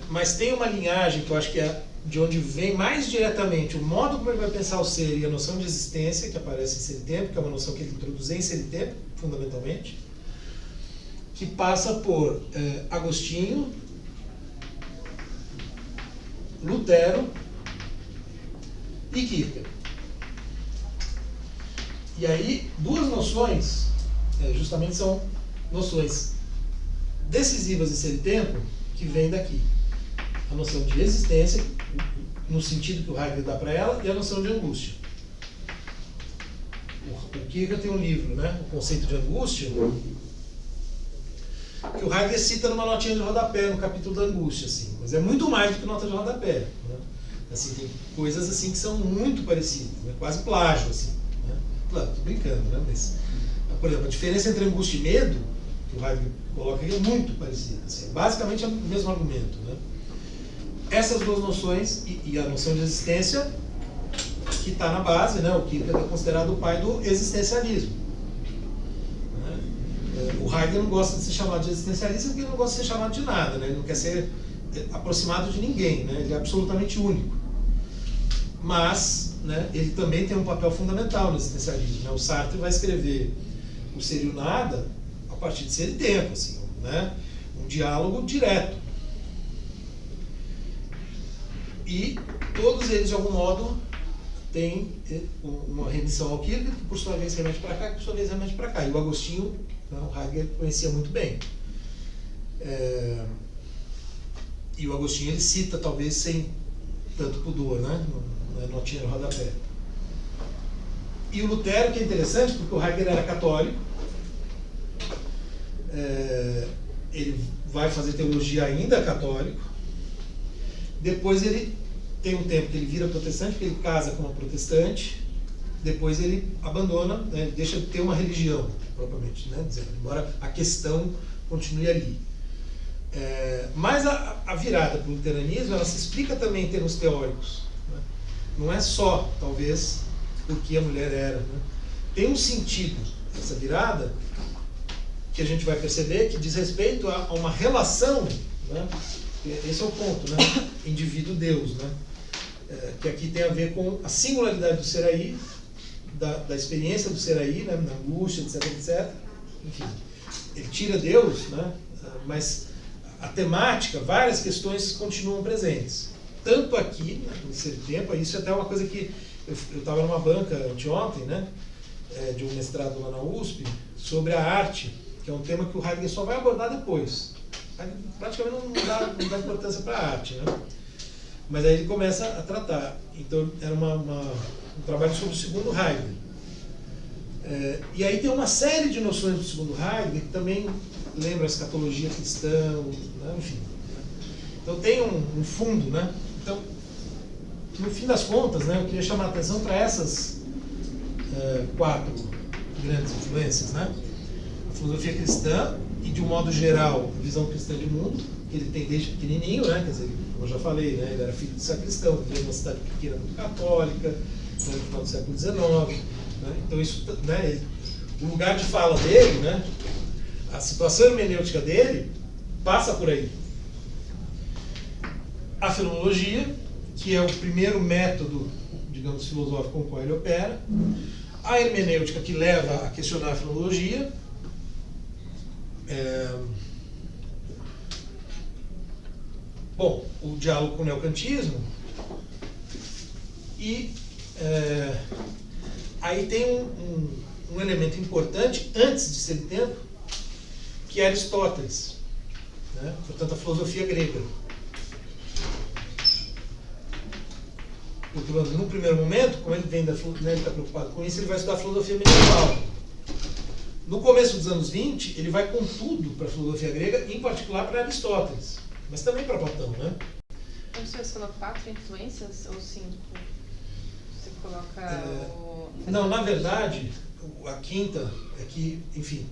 Mas tem uma linhagem que eu acho que é de onde vem mais diretamente o modo como ele vai pensar o ser e a noção de existência, que aparece em Ser e Tempo, que é uma noção que ele introduz em Ser e Tempo, fundamentalmente, que passa por Agostinho, Lutero e Kierkegaard. E aí, duas noções, justamente são noções decisivas em ser e tempo que vem daqui. A noção de existência, no sentido que o Heidegger dá para ela, e a noção de angústia. O Kierkegaard tem um livro, né, O Conceito de Angústia, que o Heidegger cita numa notinha de rodapé, no capítulo da angústia, assim, mas é muito mais do que nota de rodapé, né? Assim, tem coisas assim que são muito parecidas, né? Quase plágio, assim, né? Claro, tô brincando, né? Mas, por exemplo, a diferença entre angústia e medo, que o Heidegger coloca aqui, é muito parecida, assim, basicamente é o mesmo argumento, né? Essas duas noções e a noção de existência que está na base, né? O Kierkegaard é considerado o pai do existencialismo. O Heidegger não gosta de ser chamado de existencialista porque ele não gosta de ser chamado de nada, né? Ele não quer ser aproximado de ninguém, né? Ele é absolutamente único. Mas, né, ele também tem um papel fundamental no existencialismo, né? O Sartre vai escrever o Ser e o Nada a partir de Ser e Tempo, assim, né? Um diálogo direto. E todos eles, de algum modo, têm uma remissão ao Kierkegaard, que por sua vez remete para cá, que por sua vez remete para cá. E o Agostinho, o Heidegger conhecia muito bem. E o Agostinho ele cita, talvez sem tanto pudor, né? Na notinha no rodapé. E o Lutero, que é interessante, porque o Heidegger era católico, ele vai fazer teologia ainda católico, depois ele tem um tempo que ele vira protestante, porque ele casa com uma protestante, depois ele abandona, né, deixa de ter uma religião, propriamente, né, dizendo, embora a questão continue ali. Mas a virada para o luteranismo, ela se explica também em termos teóricos, né? Não é só, talvez, o que a mulher era, né? Tem um sentido, essa virada, que a gente vai perceber, que diz respeito a uma relação, né? Esse é o ponto, né? Indivíduo-Deus, né? Que aqui tem a ver com a singularidade do ser aí, da experiência do ser aí, né? Na angústia, etc, etc. Enfim, ele tira Deus, né? Mas a temática, várias questões continuam presentes. Tanto aqui, né, no Ser e Tempo, isso é até uma coisa que eu estava numa banca anteontem, né? De um mestrado lá na USP, sobre a arte, que é um tema que o Heidegger só vai abordar depois. Praticamente não dá importância para a arte, né? Mas aí ele começa a tratar. Então era um trabalho sobre o segundo Heidegger. E aí tem uma série de noções do segundo Heidegger que também lembra a escatologia cristã, né? Enfim. Né? Então tem um fundo, né? Então, no fim das contas, né, eu queria chamar a atenção para essas 4 grandes influências, né? A filosofia cristã e, de um modo geral, a visão cristã de mundo, que ele tem desde pequenininho, né? Quer dizer, como eu já falei, né? Ele era filho de sacristão, vivia numa cidade pequena muito católica, no final do século XIX. Né? Então, isso, né, o lugar de fala dele, né, a situação hermenêutica dele, passa por aí. A fenomenologia, que é o primeiro método, digamos, filosófico com o qual ele opera. A hermenêutica, que leva a questionar a fenomenologia. Bom, o diálogo com o neocantismo. E aí tem um elemento importante, antes de Ser e Tempo, que é Aristóteles, né? Portanto, a filosofia grega. Porque, no primeiro momento, como ele vem ele está preocupado com isso, ele vai estudar a filosofia medieval. No começo dos anos 20, ele vai com tudo para a filosofia grega, em particular para Aristóteles, mas também para Platão, né? Então, você falou 4 influências ou 5? Você coloca Não, na verdade, a quinta é que, enfim,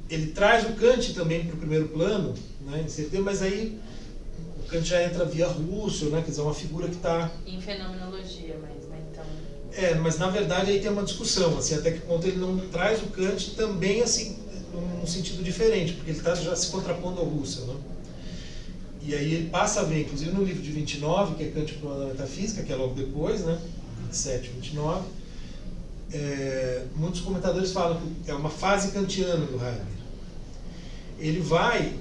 ele traz o Kant também para o primeiro plano, né, em setembro, mas aí o Kant já entra via Russell, né, quer dizer, uma figura que está... Em fenomenologia, mas, né, então... mas na verdade aí tem uma discussão, assim, até que ponto ele não traz o Kant também, assim, num sentido diferente, porque ele está já se contrapondo ao Russell, né? E aí ele passa a ver, inclusive no livro de 29, que é Kant para uma metafísica, que é logo depois, né, 27, 29, muitos comentadores falam que é uma fase kantiana do Heidegger. Ele vai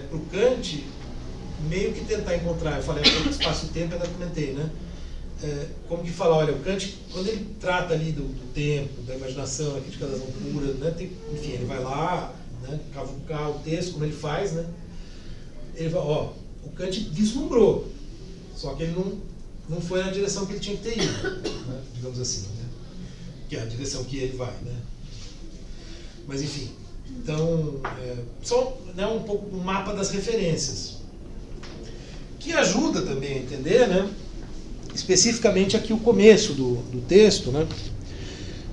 para o Kant meio que tentar encontrar, eu falei há espaço e tempo, ainda comentei, né? Como que falar, olha, o Kant, quando ele trata ali do tempo, da imaginação, da crítica da razão pura, né, enfim, ele vai lá, né, cavucar o texto, como ele faz, né, ele fala, ó, o Kant vislumbrou, só que ele não foi na direção que ele tinha que ter ido, né, digamos assim, né, que é a direção que ele vai, né. Mas enfim, então, só, né, um pouco um mapa das referências, que ajuda também a entender, né, especificamente aqui o começo do texto, né.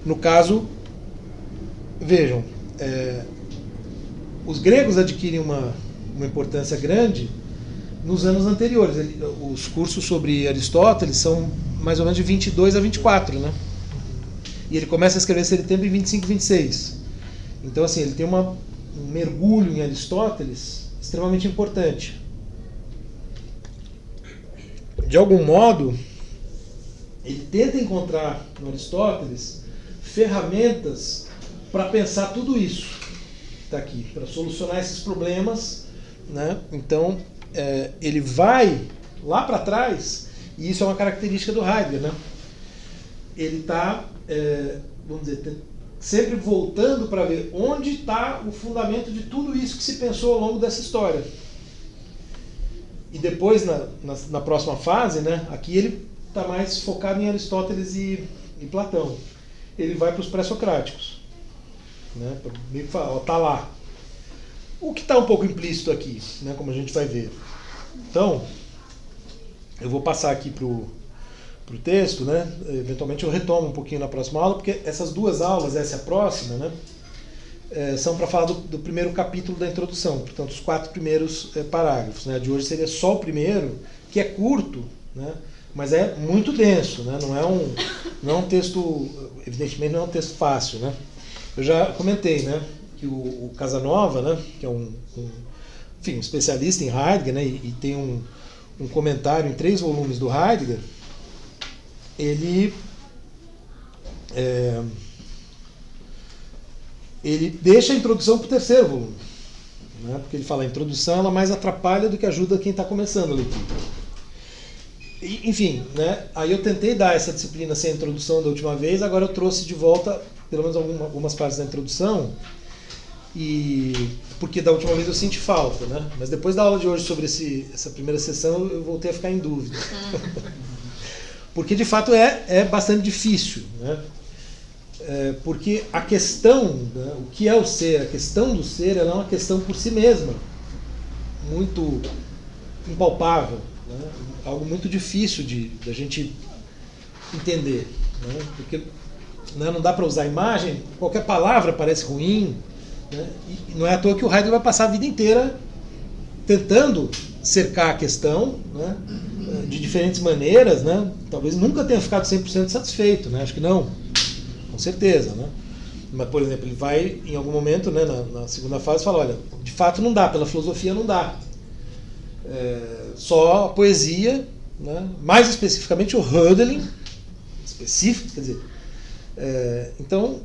No caso, vejam, os gregos adquirem uma importância grande nos anos anteriores. Os cursos sobre Aristóteles são mais ou menos de 22 a 24, né? E ele começa a escrever esse tempo em 25 e 26. Então, assim, ele tem um mergulho em Aristóteles extremamente importante. De algum modo, ele tenta encontrar no Aristóteles ferramentas para pensar tudo isso que está aqui, para solucionar esses problemas, né? Então, ele vai lá para trás, e isso é uma característica do Heidegger, né? Ele está, vamos dizer, sempre voltando para ver onde está o fundamento de tudo isso que se pensou ao longo dessa história. E depois, na próxima fase, né, aqui ele está mais focado em Aristóteles e Platão. Ele vai para os pré-socráticos, né, para meio que falar, ó, tá lá. O que está um pouco implícito aqui, né, como a gente vai ver. Então, eu vou passar aqui para o texto, né, eventualmente eu retomo um pouquinho na próxima aula, porque essas duas aulas, essa e a próxima, né, são para falar do primeiro capítulo da introdução, portanto, os 4 primeiros parágrafos, né, de hoje seria só o primeiro, que é curto, né, mas é muito denso, né, não é um texto, evidentemente não é um texto fácil, né. Eu já comentei, né, que o Casanova, né, que é um especialista em Heidegger, né, e tem um comentário em 3 volumes do Heidegger, ele deixa a introdução para o 3º volume, né, porque ele fala a introdução ela mais atrapalha do que ajuda quem está começando a leitura. Enfim, né, aí eu tentei dar essa disciplina sem a introdução da última vez, agora eu trouxe de volta pelo menos algumas partes da introdução, porque da última vez eu senti falta, né? Mas depois da aula de hoje sobre essa primeira sessão eu voltei a ficar em dúvida. Porque de fato é bastante difícil, né? Porque a questão, né, o que é o ser, a questão do ser, ela é uma questão por si mesma, muito impalpável, né? Algo muito difícil da gente entender, né? Porque, né, não dá para usar imagem, qualquer palavra parece ruim, né? E não é à toa que o Heidegger vai passar a vida inteira tentando cercar a questão, né, de diferentes maneiras, né? Talvez nunca tenha ficado 100% satisfeito, né? Acho que não, com certeza, né? Mas, por exemplo, ele vai em algum momento, né, na segunda fase, falar, olha, de fato não dá, pela filosofia não dá, só a poesia, né? Mais especificamente o Hölderlin, específico, quer dizer, então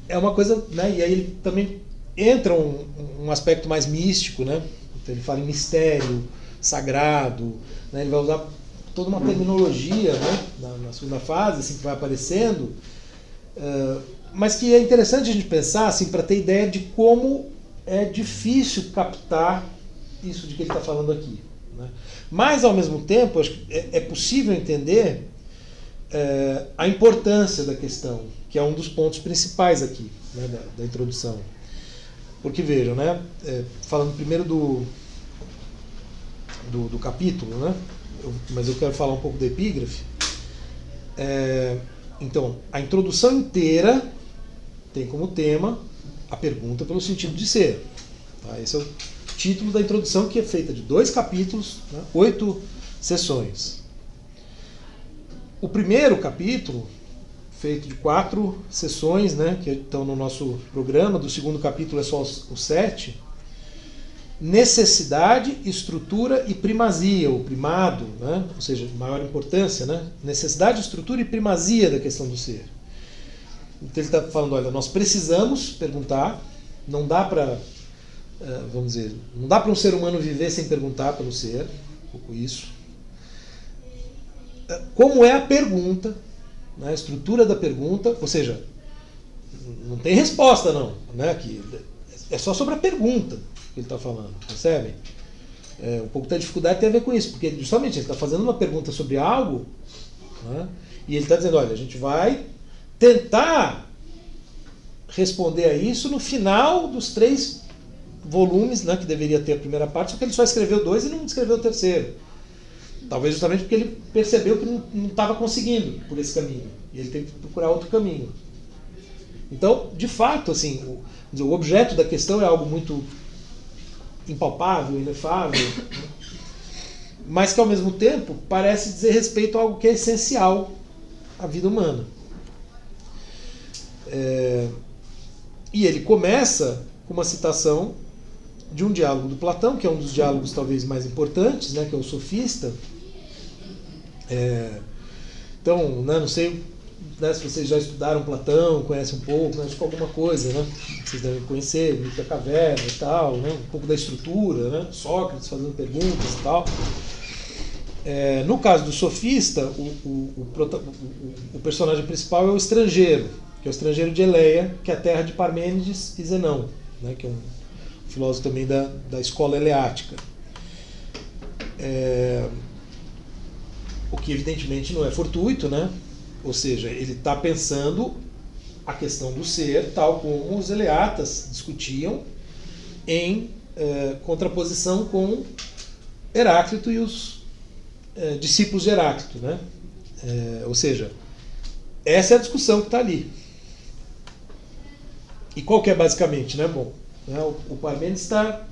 é uma coisa, né? E aí ele também entra um aspecto mais místico, né? Então ele fala em mistério, sagrado, né? Ele vai usar toda uma terminologia, né, na segunda fase, assim, que vai aparecendo, mas que é interessante a gente pensar, assim, para ter ideia de como é difícil captar isso de que ele está falando aqui, né? Mas, ao mesmo tempo, acho que é possível entender a importância da questão, que é um dos pontos principais aqui, né, da introdução. Porque, vejam, né, falando primeiro do capítulo, né, mas eu quero falar um pouco da epígrafe. Então, a introdução inteira tem como tema a pergunta pelo sentido de ser. Tá? Esse é o título da introdução, que é feita de 2 capítulos, né, 8 sessões. O primeiro capítulo, feito de 4 sessões, né, que estão no nosso programa, do segundo capítulo é só o 7, necessidade, estrutura e primazia, ou primado, né, ou seja, maior importância, né, necessidade, estrutura e primazia da questão do ser. Então ele está falando, olha, nós precisamos perguntar, não dá para, vamos dizer, não dá para um ser humano viver sem perguntar pelo ser, um pouco isso. Como é a pergunta, né, a estrutura da pergunta, ou seja, não tem resposta não, né, aqui, é só sobre a pergunta que ele está falando, percebem? Um pouco da dificuldade tem a ver com isso, porque justamente ele está fazendo uma pergunta sobre algo, né, e ele está dizendo, olha, a gente vai tentar responder a isso no final dos 3 volumes, né, que deveria ter a primeira parte, só que ele só escreveu 2 e não escreveu o terceiro. Talvez justamente porque ele percebeu que não estava conseguindo por esse caminho, e ele tem que procurar outro caminho. Então, de fato, assim, o objeto da questão é algo muito impalpável, inefável, né? Mas que ao mesmo tempo parece dizer respeito a algo que é essencial à vida humana. E ele começa com uma citação de um diálogo do Platão, que é um dos diálogos talvez mais importantes, né, que é o Sofista. Então, né, não sei, né, se vocês já estudaram Platão, conhecem um pouco, né, acho que alguma coisa, né, vocês devem conhecer, o mito da caverna e tal, né, um pouco da estrutura, né, Sócrates fazendo perguntas e tal. No caso do Sofista, o personagem principal é o estrangeiro, que é o estrangeiro de Eleia, que é a terra de Parmênides e Zenão, né, que é um filósofo também da escola eleática. O que evidentemente não é fortuito, né? Ou seja, ele está pensando a questão do ser tal como os eleatas discutiam em contraposição com Heráclito e os discípulos de Heráclito, né? Ou seja, essa é a discussão que está ali. E qual que é basicamente, né? Bom, né, o Parmênides está,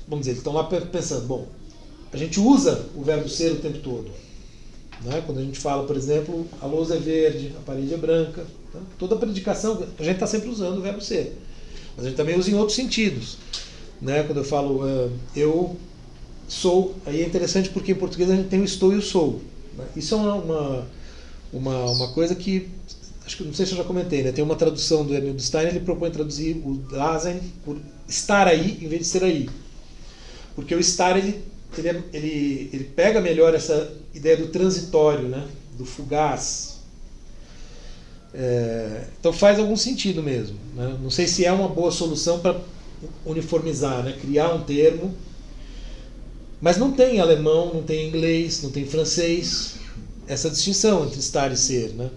vamos dizer, eles estão lá pensando, bom, a gente usa o verbo ser o tempo todo, né? Quando a gente fala, por exemplo, a lousa é verde, a parede é branca, tá? Toda a predicação, a gente está sempre usando o verbo ser, mas a gente também usa em outros sentidos, né? Quando eu falo eu sou, aí é interessante porque em português a gente tem o estou e o sou, né? Isso é uma coisa que acho que não sei se eu já comentei, né? Tem uma tradução do Emil Stein, ele propõe traduzir o Dasein por estar aí em vez de ser aí. Porque o estar, ele pega melhor essa ideia do transitório, né? Do fugaz. Então faz algum sentido mesmo, né? Não sei se é uma boa solução para uniformizar, né? Criar um termo. Mas não tem em alemão, não tem em inglês, não tem em francês essa distinção entre estar e ser, né?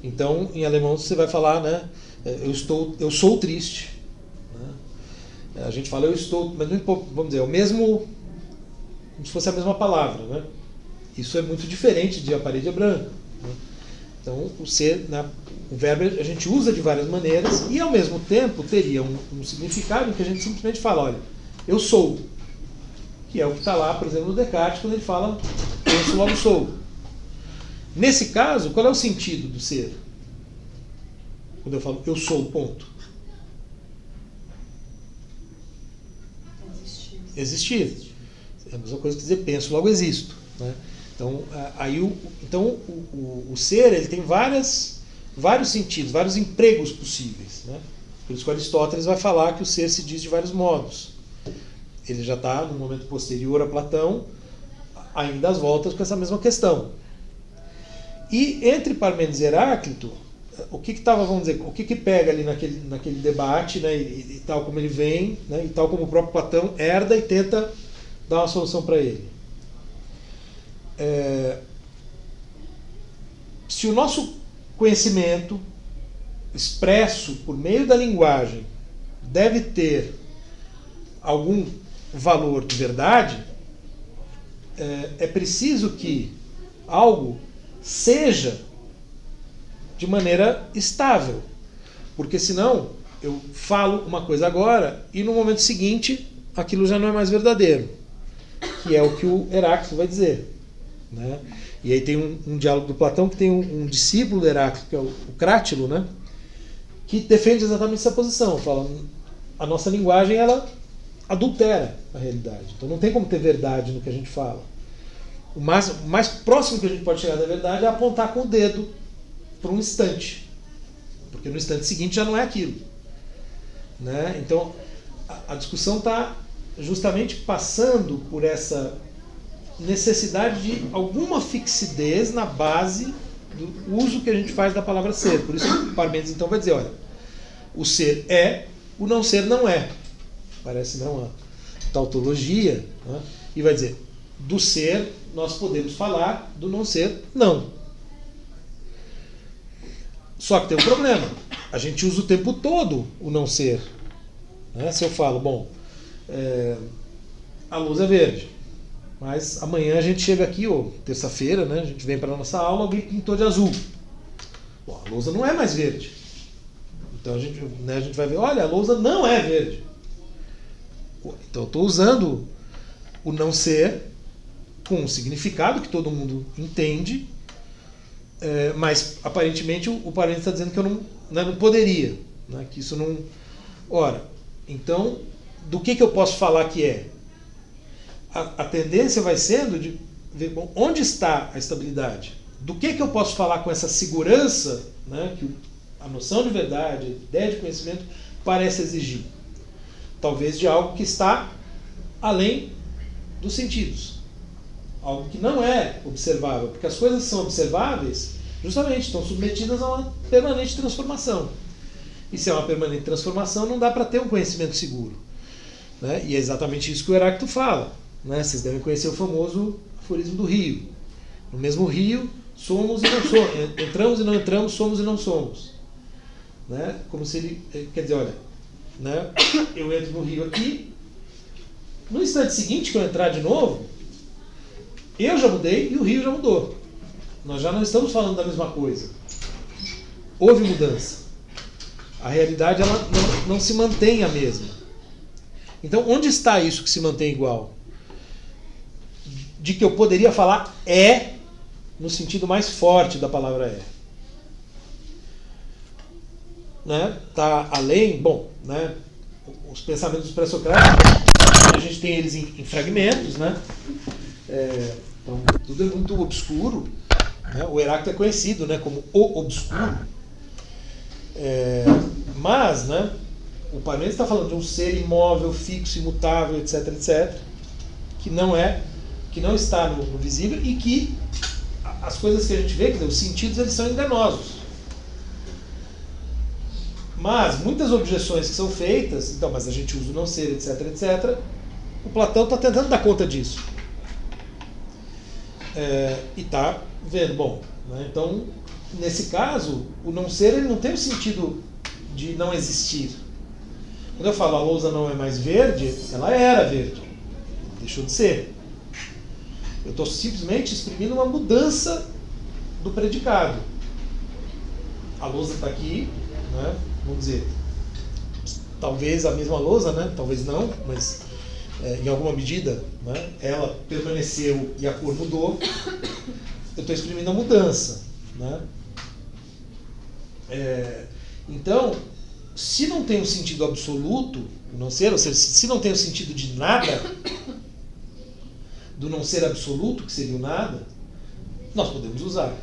Então, em alemão você vai falar, né? Eu sou triste. Né? A gente fala eu estou, mas não, vamos dizer, é o mesmo, como se fosse a mesma palavra, né? Isso é muito diferente de a parede é branca. Né? Então, o ser, né, o verbo a gente usa de várias maneiras e, ao mesmo tempo, teria um significado que a gente simplesmente fala, olha, eu sou, que é o que está lá, por exemplo, no Descartes, quando ele fala penso, logo sou. Nesse caso, qual é o sentido do ser? Quando eu falo eu sou, ponto. Existir. É a mesma coisa que dizer penso, logo existo. Né? Então, o ser ele tem vários sentidos, vários empregos possíveis. Né? Por isso que Aristóteles vai falar que o ser se diz de vários modos. Ele já está, no momento posterior a Platão, ainda às voltas com essa mesma questão. E entre Parmênides e Heráclito, o que estava, vamos dizer, o que pega ali naquele debate, né, e tal como ele vem, né, e tal como o próprio Platão herda e tenta dar uma solução para ele. Se o nosso conhecimento expresso por meio da linguagem deve ter algum valor de verdade, é preciso que algo seja de maneira estável, porque senão eu falo uma coisa agora e no momento seguinte aquilo já não é mais verdadeiro, que é o que o Heráclito vai dizer, né? E aí tem um diálogo do Platão que tem um discípulo do Heráclito, que é o Crátilo, né? Que defende exatamente essa posição, fala, a nossa linguagem ela adultera a realidade, então não tem como ter verdade no que a gente fala. O mais próximo que a gente pode chegar da verdade é apontar com o dedo por um instante, porque no instante seguinte já não é aquilo, né? Então a discussão está justamente passando por essa necessidade de alguma fixidez na base do uso que a gente faz da palavra ser. Por isso que Parmênides então vai dizer, olha, O ser é, o não ser não é. Parece não uma tautologia, né? E vai dizer, do ser nós podemos falar, do não ser não. Só que tem um problema. A gente usa o tempo todo o não ser. Né? Se eu falo, bom, a luz é verde, mas amanhã a gente chega aqui, ou terça-feira, né, a gente vem para a nossa aula, alguém pintou de azul. Bom, a lousa não é mais verde. Então a gente vai ver, olha, a lousa não é verde. Então eu estou usando o não ser com um significado que todo mundo entende, mas aparentemente o parente está dizendo que eu não poderia, né, que isso não... Ora, então, do que eu posso falar que é? A tendência vai sendo de ver, bom, onde está a estabilidade? Do que eu posso falar com essa segurança, né, que a noção de verdade, a ideia de conhecimento parece exigir? Talvez de algo que está além dos sentidos. Algo que não é observável, porque as coisas que são observáveis justamente estão submetidas a uma permanente transformação. E se é uma permanente transformação, não dá para ter um conhecimento seguro. Né? E é exatamente isso que o Heráclito fala. Né? Vocês devem conhecer o famoso aforismo do rio. No mesmo rio, somos e não somos. Entramos e não entramos, somos e não somos. Né? Como se ele... Quer dizer, olha, né? Eu entro no rio aqui, no instante seguinte que eu entrar de novo, eu já mudei e o rio já mudou. Nós já não estamos falando da mesma coisa. Houve mudança. A realidade ela não se mantém a mesma. Então, onde está isso que se mantém igual? De que eu poderia falar no sentido mais forte da palavra né? Tá além, bom, né? Os pensamentos pré-socráticos, a gente tem eles em fragmentos, né? Então, tudo é muito obscuro. Né? O Heráclito é conhecido, né, como o obscuro. Mas, né, o Parmênides está falando de um ser imóvel, fixo, imutável, etc, etc, que não está no visível e que as coisas que a gente vê, quer dizer, os sentidos, eles são enganosos. Mas muitas objeções que são feitas, então, mas a gente usa o não ser, etc, etc, o Platão está tentando dar conta disso. E está vendo, bom, né, então, nesse caso, o não ser ele não tem o sentido de não existir. Quando eu falo a lousa não é mais verde, ela era verde, deixou de ser. Eu estou simplesmente exprimindo uma mudança do predicado. A lousa está aqui, né, vamos dizer, talvez a mesma lousa, né, talvez não, mas em alguma medida, né, ela permaneceu e a cor mudou. Eu estou exprimindo a mudança. Né? Então, se não tem um sentido absoluto, não ser, ou seja, se não tem o sentido de nada, do não ser absoluto, que seria o nada, nós podemos usar.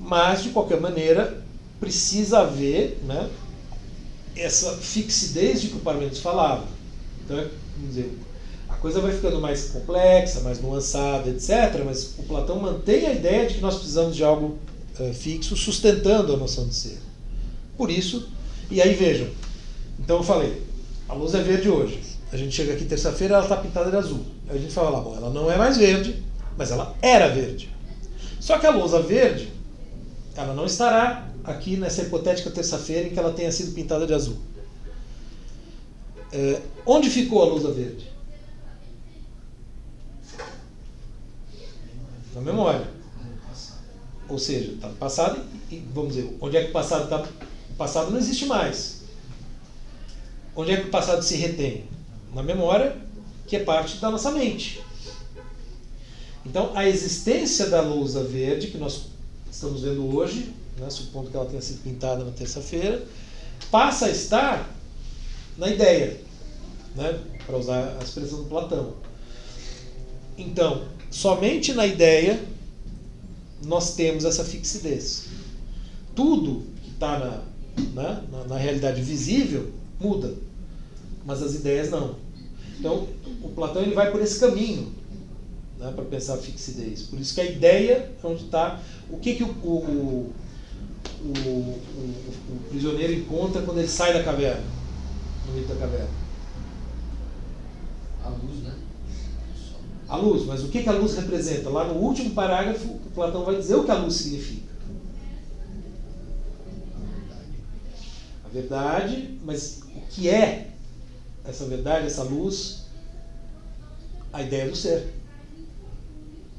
Mas, de qualquer maneira, precisa haver, né, essa fixidez de que o Parmênides falava. Então, vamos dizer, a coisa vai ficando mais complexa, mais nuançada, etc., mas o Platão mantém a ideia de que nós precisamos de algo fixo, sustentando a noção de ser. Por isso, e aí vejam, então eu falei, a luz é verde hoje, a gente chega aqui terça-feira, ela está pintada de azul. Aí a gente fala lá, bom, ela não é mais verde, mas ela era verde. Só que a lousa verde, ela não estará aqui nessa hipotética terça-feira em que ela tenha sido pintada de azul. Onde ficou a lousa verde? Na memória. Ou seja, está no passado e, vamos dizer, onde é que o passado está? O passado não existe mais. Onde é que o passado se retém? Na memória, que é parte da nossa mente. Então, a existência da lousa verde, que nós estamos vendo hoje, né, supondo que ela tenha sido pintada na terça-feira, passa a estar na ideia, né, para usar a expressão do Platão. Então, somente na ideia nós temos essa fixidez. Tudo que está na realidade visível muda, mas as ideias não. Então, o Platão ele vai por esse caminho, né, para pensar a fixidez. Por isso que a ideia é onde está. O que o o prisioneiro encontra quando ele sai da caverna, no mito da caverna? A luz, né? A luz, mas o que a luz representa? Lá no último parágrafo, o Platão vai dizer o que a luz significa. A verdade, mas o que é essa verdade, essa luz? A ideia do ser.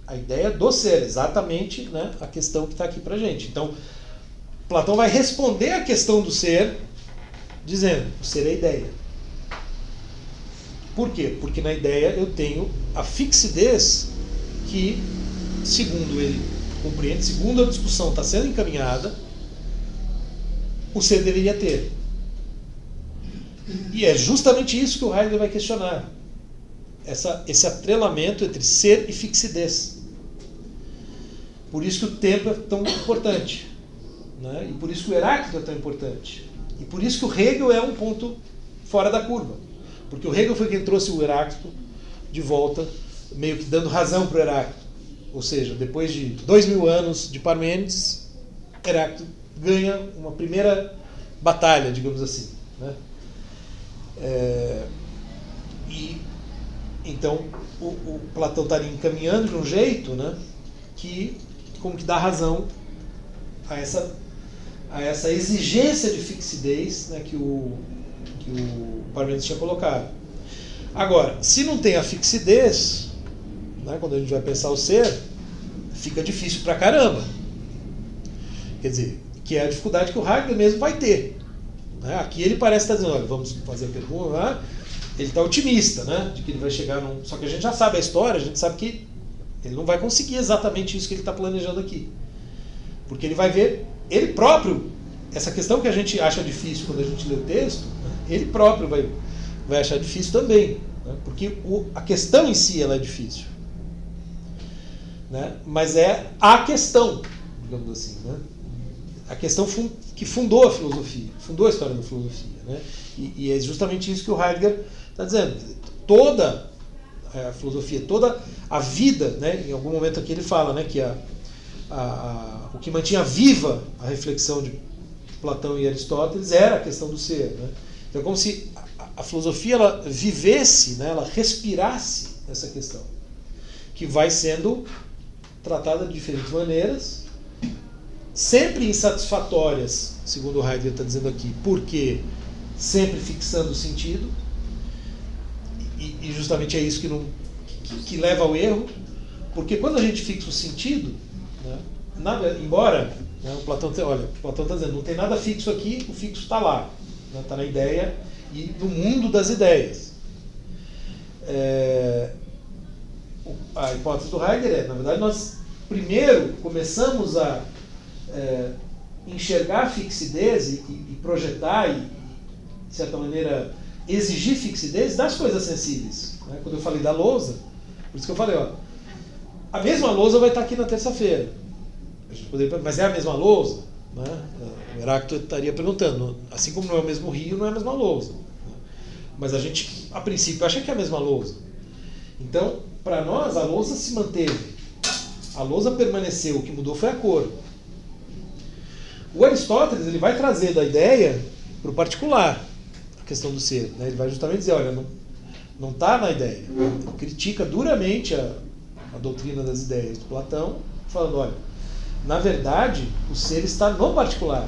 A ideia do ser, exatamente, né, a questão que está aqui pra gente. Então, Platão vai responder a questão do ser dizendo, o ser é a ideia. Por quê? Porque na ideia eu tenho a fixidez que, segundo ele compreende, segundo a discussão está sendo encaminhada, o ser deveria ter. E é justamente isso que o Heidegger vai questionar. Esse atrelamento entre ser e fixidez. Por isso que o tempo é tão importante, né? E por isso que o Heráclito é tão importante. E por isso que o Hegel é um ponto fora da curva. Porque o Hegel foi quem trouxe o Heráclito de volta, meio que dando razão para o Heráclito. Ou seja, depois de 2000 anos de Parmênides, Heráclito ganha uma primeira batalha, digamos assim, né? Então o Platão está ali encaminhando de um jeito, né, que como que dá razão a essa exigência de fixidez, né, que o Parmênides tinha colocado. Agora, se não tem a fixidez, né, quando a gente vai pensar o ser, fica difícil pra caramba. Quer dizer, que é a dificuldade que o Heidegger mesmo vai ter. Né? Aqui ele parece estar dizendo, olha, vamos fazer a pergunta, né? Ele está otimista, né, de que ele vai chegar num... Só que a gente já sabe a história, a gente sabe que ele não vai conseguir exatamente isso que ele está planejando aqui. Porque ele vai ver, ele próprio, essa questão que a gente acha difícil quando a gente lê o texto, né, ele próprio vai achar difícil também. Né, porque a questão em si ela é difícil. Né, mas é a questão, digamos assim, né? A questão que fundou a filosofia, fundou a história da filosofia. Né? E é justamente isso que o Heidegger está dizendo. Toda a filosofia, toda a vida, né? Em algum momento aqui ele fala, né, que o que mantinha viva a reflexão de Platão e Aristóteles era a questão do ser. Né? Então é como se a filosofia ela vivesse, né, ela respirasse essa questão, que vai sendo tratada de diferentes maneiras, sempre insatisfatórias, segundo o Heidegger está dizendo aqui, porque sempre fixando o sentido, e justamente é isso que leva ao erro, porque quando a gente fixa o sentido, né, embora, né, o Platão está dizendo, não tem nada fixo aqui, o fixo está lá, está, né, na ideia e no mundo das ideias. A hipótese do Heidegger na verdade, nós primeiro começamos a enxergar fixidez e projetar e, de certa maneira, exigir fixidez das coisas sensíveis. Né? Quando eu falei da lousa, por isso que eu falei, ó, a mesma lousa vai estar aqui na terça-feira. Mas é a mesma lousa? Né? O Heráclito estaria perguntando, assim como não é o mesmo rio, não é a mesma lousa. Né? Mas a gente, a princípio, acha que é a mesma lousa. Então, para nós, a lousa se manteve. A lousa permaneceu, o que mudou foi a cor. O Aristóteles ele vai trazer da ideia para o particular a questão do ser. Né? Ele vai justamente dizer, olha, não está na ideia. Ele critica duramente a doutrina das ideias de Platão, falando, olha, na verdade, o ser está no particular.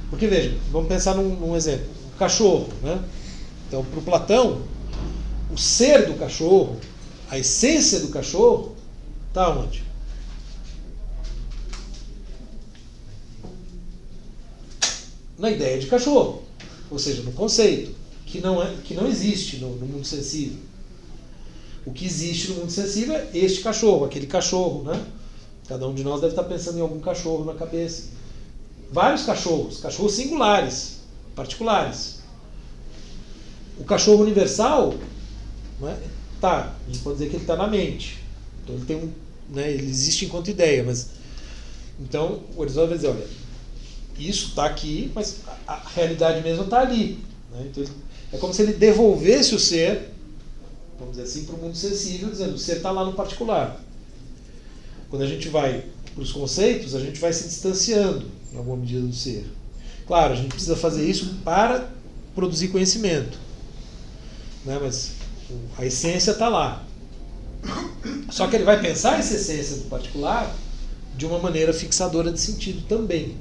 Porque, veja, vamos pensar num exemplo. O cachorro. Né? Então, para o Platão, o ser do cachorro, a essência do cachorro, está onde? Na ideia de cachorro, ou seja, no conceito, que não existe no mundo sensível. O que existe no mundo sensível é este cachorro, aquele cachorro, né? Cada um de nós deve estar pensando em algum cachorro na cabeça. Vários cachorros singulares, particulares. O cachorro universal, né, a gente pode dizer que ele está na mente. Então ele tem ele existe enquanto ideia, mas então o Aristóteles vai dizer, olha, isso está aqui, mas a realidade mesmo está ali. Né? Então, é como se ele devolvesse o ser, vamos dizer assim, para o mundo sensível, dizendo o ser está lá no particular. Quando a gente vai para os conceitos, a gente vai se distanciando. em alguma medida do ser. Claro, a gente precisa fazer isso para produzir conhecimento, né? Mas a essência está lá. Só que ele vai pensar essa essência do particular de uma maneira fixadora de sentido também,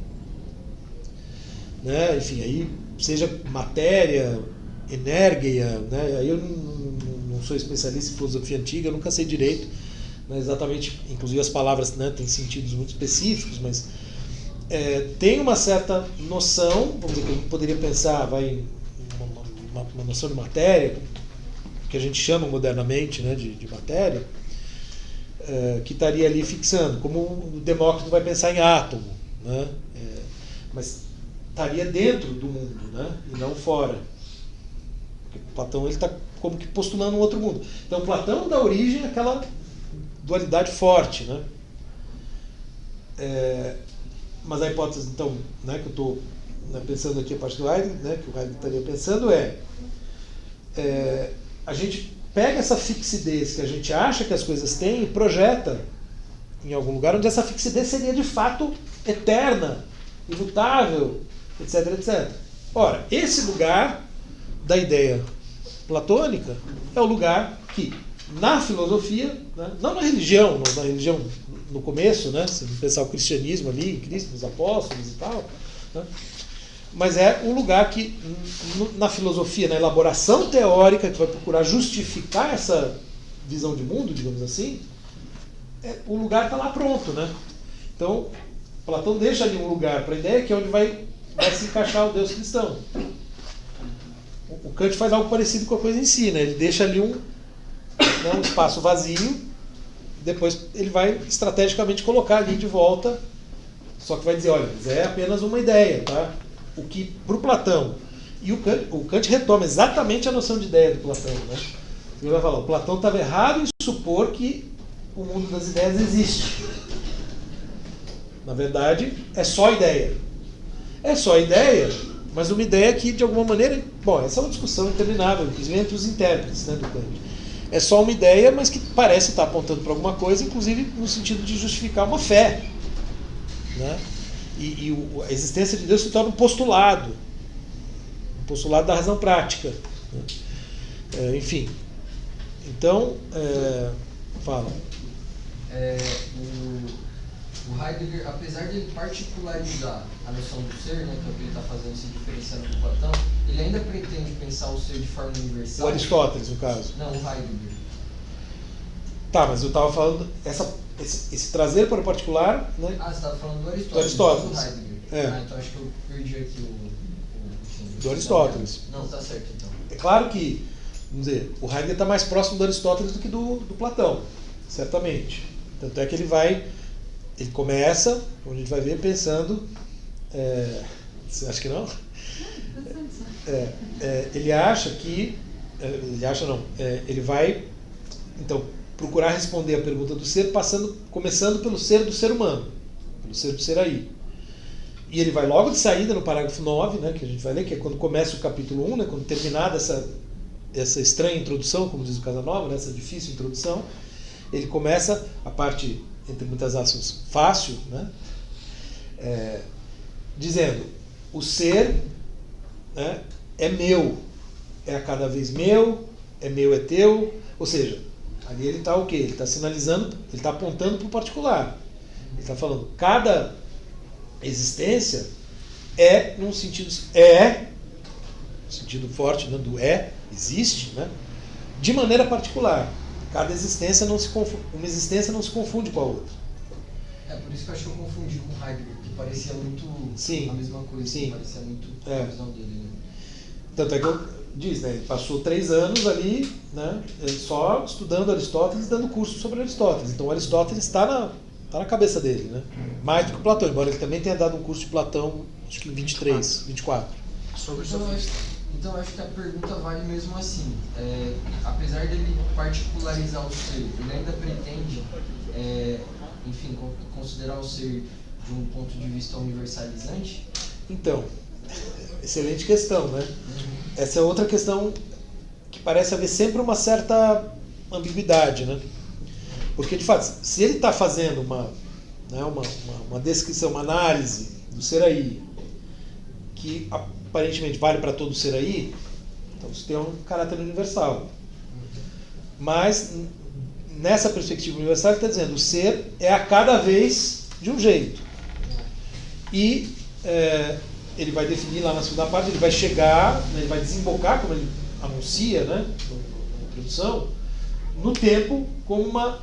né? Enfim, aí seja matéria, energia, né? Aí eu não sou especialista em filosofia antiga, eu nunca sei direito, né, exatamente, inclusive as palavras, né, têm sentidos muito específicos, mas tem uma certa noção, vamos dizer, que a gente poderia pensar, uma noção de matéria, que a gente chama modernamente, né, de matéria, que estaria ali fixando, como o Demócrito vai pensar em átomo, né, mas estaria dentro do mundo, né, e não fora. Porque Platão está como que postulando um outro mundo. Então Platão dá origem àquela dualidade forte, né? Mas a hipótese, então, né, que eu estou pensando aqui a partir do Heidegger, né, que o Heidegger estaria pensando a gente pega essa fixidez que a gente acha que as coisas têm e projeta em algum lugar onde essa fixidez seria de fato eterna, imutável, etc, etc. Ora, esse lugar da ideia platônica é o lugar que, na filosofia, né, não na religião no começo, né, se pensar o cristianismo ali, Cristo, os apóstolos e tal, né, mas é um lugar que, na filosofia, na elaboração teórica, que vai procurar justificar essa visão de mundo, digamos assim, o lugar está lá pronto, né? Então, Platão deixa ali um lugar para a ideia que é onde vai se encaixar o Deus cristão. O Kant faz algo parecido com a coisa em si, né? Ele deixa ali um espaço vazio, depois ele vai estrategicamente colocar ali de volta, só que vai dizer, olha, é apenas uma ideia, tá? O que, para o Platão, e o Kant retoma exatamente a noção de ideia do Platão, né? Ele vai falar, o Platão estava errado em supor que o mundo das ideias existe. Na verdade, é só ideia. É só ideia, mas uma ideia que, de alguma maneira... Bom, essa é uma discussão interminável, inclusive entre os intérpretes, né, do Kant. É só uma ideia, mas que parece estar apontando para alguma coisa, inclusive no sentido de justificar uma fé, né? E a existência de Deus se torna um postulado da razão prática, né? Enfim. Então, fala. O Heidegger, apesar de ele particularizar a noção do ser, né, que é o que ele está fazendo, se diferenciando do Platão, ele ainda pretende pensar o ser de forma universal. O Aristóteles, no caso. Não, o Heidegger. Tá, mas eu estava falando esse trazer para o particular, né? Ah, você estava falando do Aristóteles. Do Aristóteles. Do Heidegger. Então acho que eu perdi aqui do Aristóteles. Não, tá certo então. É claro que, vamos dizer, o Heidegger está mais próximo do Aristóteles do que do Platão, certamente. Tanto é que ele começa, como a gente vai ver, pensando... você acha que não? Ele acha que... ele vai, então, procurar responder a pergunta do ser, começando pelo ser do ser humano, pelo ser do ser aí. E ele vai logo de saída no parágrafo 9, né, que a gente vai ler, que é quando começa o capítulo 1, né, quando terminada essa estranha introdução, como diz o Casanova, né, essa difícil introdução, ele começa a parte, entre muitas aspas, fácil, né, dizendo, o ser, né, é meu, é a cada vez meu, é teu, ou seja, ali ele está o quê? Ele está sinalizando, ele está apontando para o particular. Ele está falando, cada existência num sentido, sentido forte, né, do existe, né, de maneira particular. Cada existência uma existência não se confunde com a outra. Por isso que eu acho que eu confundi com Heidegger, que parecia muito a mesma coisa, sim. Parecia muito a visão dele. Né? Tanto é que diz, né, ele passou 3 anos ali, né, só estudando Aristóteles, dando curso sobre Aristóteles. Então Aristóteles está na cabeça dele, né? Mais do que Platão, embora ele também tenha dado um curso de Platão, acho que em 24. Sobre então acho que a pergunta vale mesmo assim. Apesar dele particularizar o ser, ele ainda pretende, enfim, considerar o ser de um ponto de vista universalizante? Então, excelente questão, né? Essa é outra questão que parece haver sempre uma certa ambiguidade, né? Porque, de fato, se ele está fazendo uma descrição, uma análise do ser aí, que aparentemente vale para todo ser aí, então isso tem um caráter universal. Mas, nessa perspectiva universal, ele está dizendo, o ser é a cada vez de um jeito. E ele vai definir lá na segunda parte, ele vai chegar, né, ele vai desembocar, como ele anuncia, né, na introdução, no tempo como uma,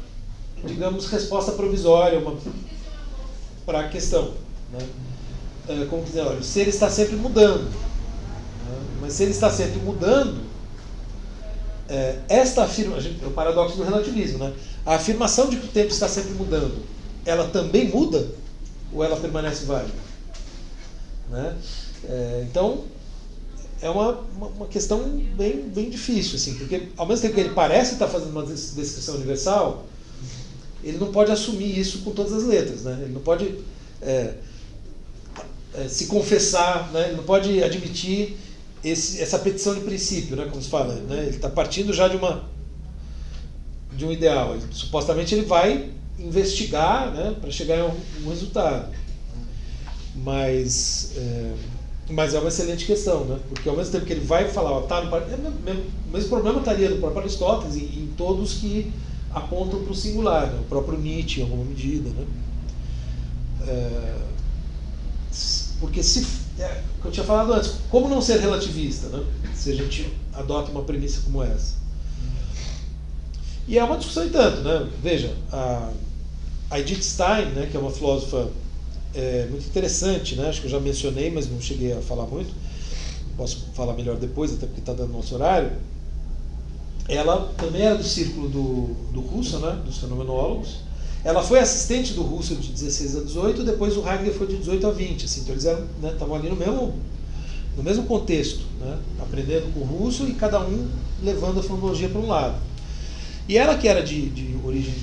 digamos, resposta provisória para a questão. Né? Como dizer, olha, o ser está sempre mudando. Né? Mas se ele está sempre mudando, esta afirmação, é o paradoxo do relativismo, né? A afirmação de que o tempo está sempre mudando, ela também muda ou ela permanece válida? Né? Então, é uma questão bem difícil, assim, porque ao mesmo tempo que ele parece estar fazendo uma descrição universal, ele não pode assumir isso com todas as letras, né? Ele não pode se confessar, né? Ele não pode admitir essa petição de princípio, né? Como se fala, né? Ele está partindo já de um ideal. Supostamente ele vai investigar, né? Para chegar em um resultado. Mas é uma excelente questão, né? Porque ao mesmo tempo que ele vai falar, o mesmo problema estaria no próprio Aristóteles e em todos que apontam para o singular, né? O próprio Nietzsche, em alguma medida, né? Porque o que eu tinha falado antes, como não ser relativista, né? Se a gente adota uma premissa como essa? E é uma discussão e tanto, né? Veja, a Edith Stein, né, que é uma filósofa muito interessante, né? Acho que eu já mencionei, mas não cheguei a falar muito. Posso falar melhor depois, até porque está dando nosso horário. Ela também era do círculo do Husserl, né? Dos fenomenólogos. Ela foi assistente do Husserl de 16 a 18, depois o Heidegger foi de 18 a 20. Assim, então eles estavam ali no mesmo contexto, né? Aprendendo com o Husserl e cada um levando a fenomenologia para um lado. E ela, que era de origem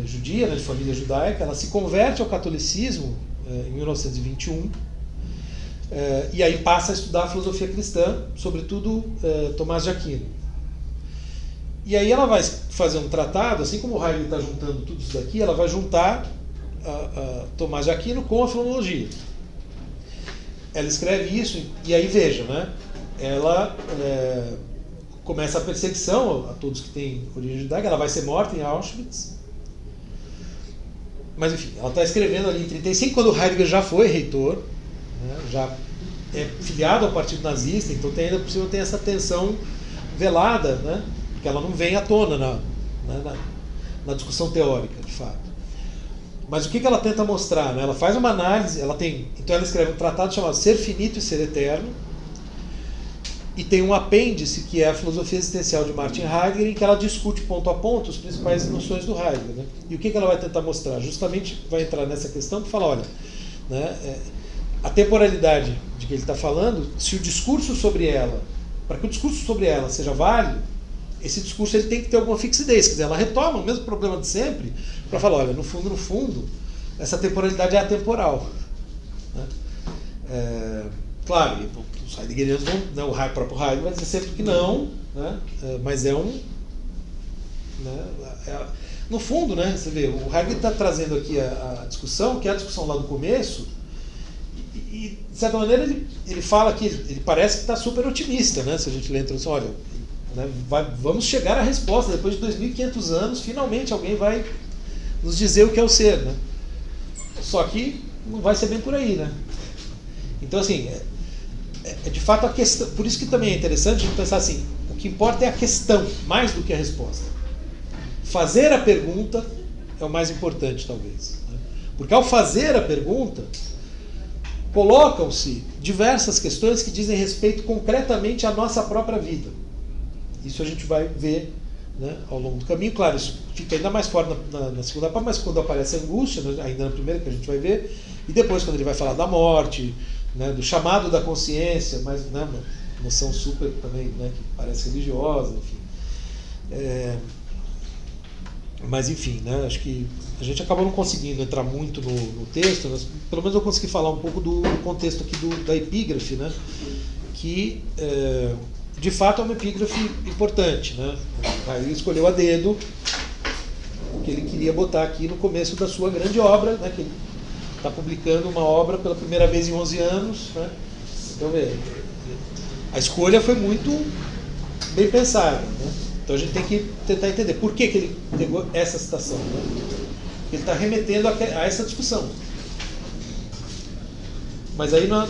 judia, né, de família judaica, ela se converte ao catolicismo em 1921, e aí passa a estudar a filosofia cristã, sobretudo Tomás de Aquino. E aí ela vai fazer um tratado, assim como o Heidegger está juntando tudo isso daqui, ela vai juntar Tomás de Aquino com a fenomenologia. Ela escreve isso, e aí veja, né? Ela começa a perseguição a todos que têm origem judaica, ela vai ser morta em Auschwitz. Mas enfim, ela está escrevendo ali em 1935, quando o Heidegger já foi reitor, né, já é filiado ao partido nazista, então ainda por cima tem essa tensão velada, né? Que ela não vem à tona na discussão teórica, de fato. Mas o que ela tenta mostrar? Né? Ela faz uma análise, então ela escreve um tratado chamado Ser Finito e Ser Eterno, e tem um apêndice que é a filosofia existencial de Martin Heidegger, em que ela discute ponto a ponto as principais noções do Heidegger. Né? E o que ela vai tentar mostrar? Justamente vai entrar nessa questão para falar, olha, né, a temporalidade de que ele está falando, se o discurso sobre ela, para que o discurso sobre ela seja válido, esse discurso ele tem que ter alguma fixidez. Quer dizer, ela retoma o mesmo problema de sempre para falar, olha, no fundo, essa temporalidade é atemporal. Né? Claro, os heideggerianos vão, né, o próprio Heidegger vai dizer sempre que não, né? Mas no fundo, né, você vê, o Heidegger está trazendo aqui a discussão, que é a discussão lá do começo, e de certa maneira ele fala que ele parece que está super otimista, né? Se a gente lê a introdução, olha, né, vamos chegar à resposta, depois de 2.500 anos, finalmente alguém vai nos dizer o que é o ser, né? Só que não vai ser bem por aí, né? Então, assim, de fato a questão, por isso que também é interessante a gente pensar assim, o que importa é a questão, mais do que a resposta. Fazer a pergunta é o mais importante, talvez. Né? Porque ao fazer a pergunta, colocam-se diversas questões que dizem respeito concretamente à nossa própria vida. Isso a gente vai ver, né, ao longo do caminho. Claro, isso fica ainda mais forte na segunda parte, mas quando aparece a angústia, né, ainda na primeira que a gente vai ver, e depois quando ele vai falar da morte, né, do chamado da consciência, mas, né, uma noção super também, né, que parece religiosa, enfim. Mas enfim, né, acho que a gente acabou não conseguindo entrar muito no texto, mas pelo menos eu consegui falar um pouco do contexto aqui da epígrafe, né, que de fato é uma epígrafe importante, né? Aí ele escolheu a dedo o que ele queria botar aqui no começo da sua grande obra, né? Que está publicando uma obra pela primeira vez em 11 anos. Né? Então, a escolha foi muito bem pensada. Né? Então a gente tem que tentar entender por que ele pegou essa citação. Né? Porque ele está remetendo a essa discussão. Mas aí na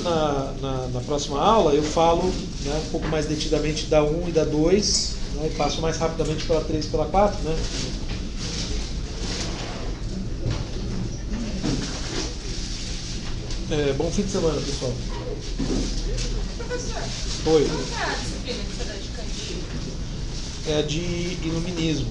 próxima aula eu falo, né, um pouco mais detidamente da 1 e da 2, né, e passo mais rapidamente pela 3 e pela 4. Né? Bom fim de semana, pessoal. Professor, Oi. qual que é a disciplina que você dá de cantinho? É de iluminismo.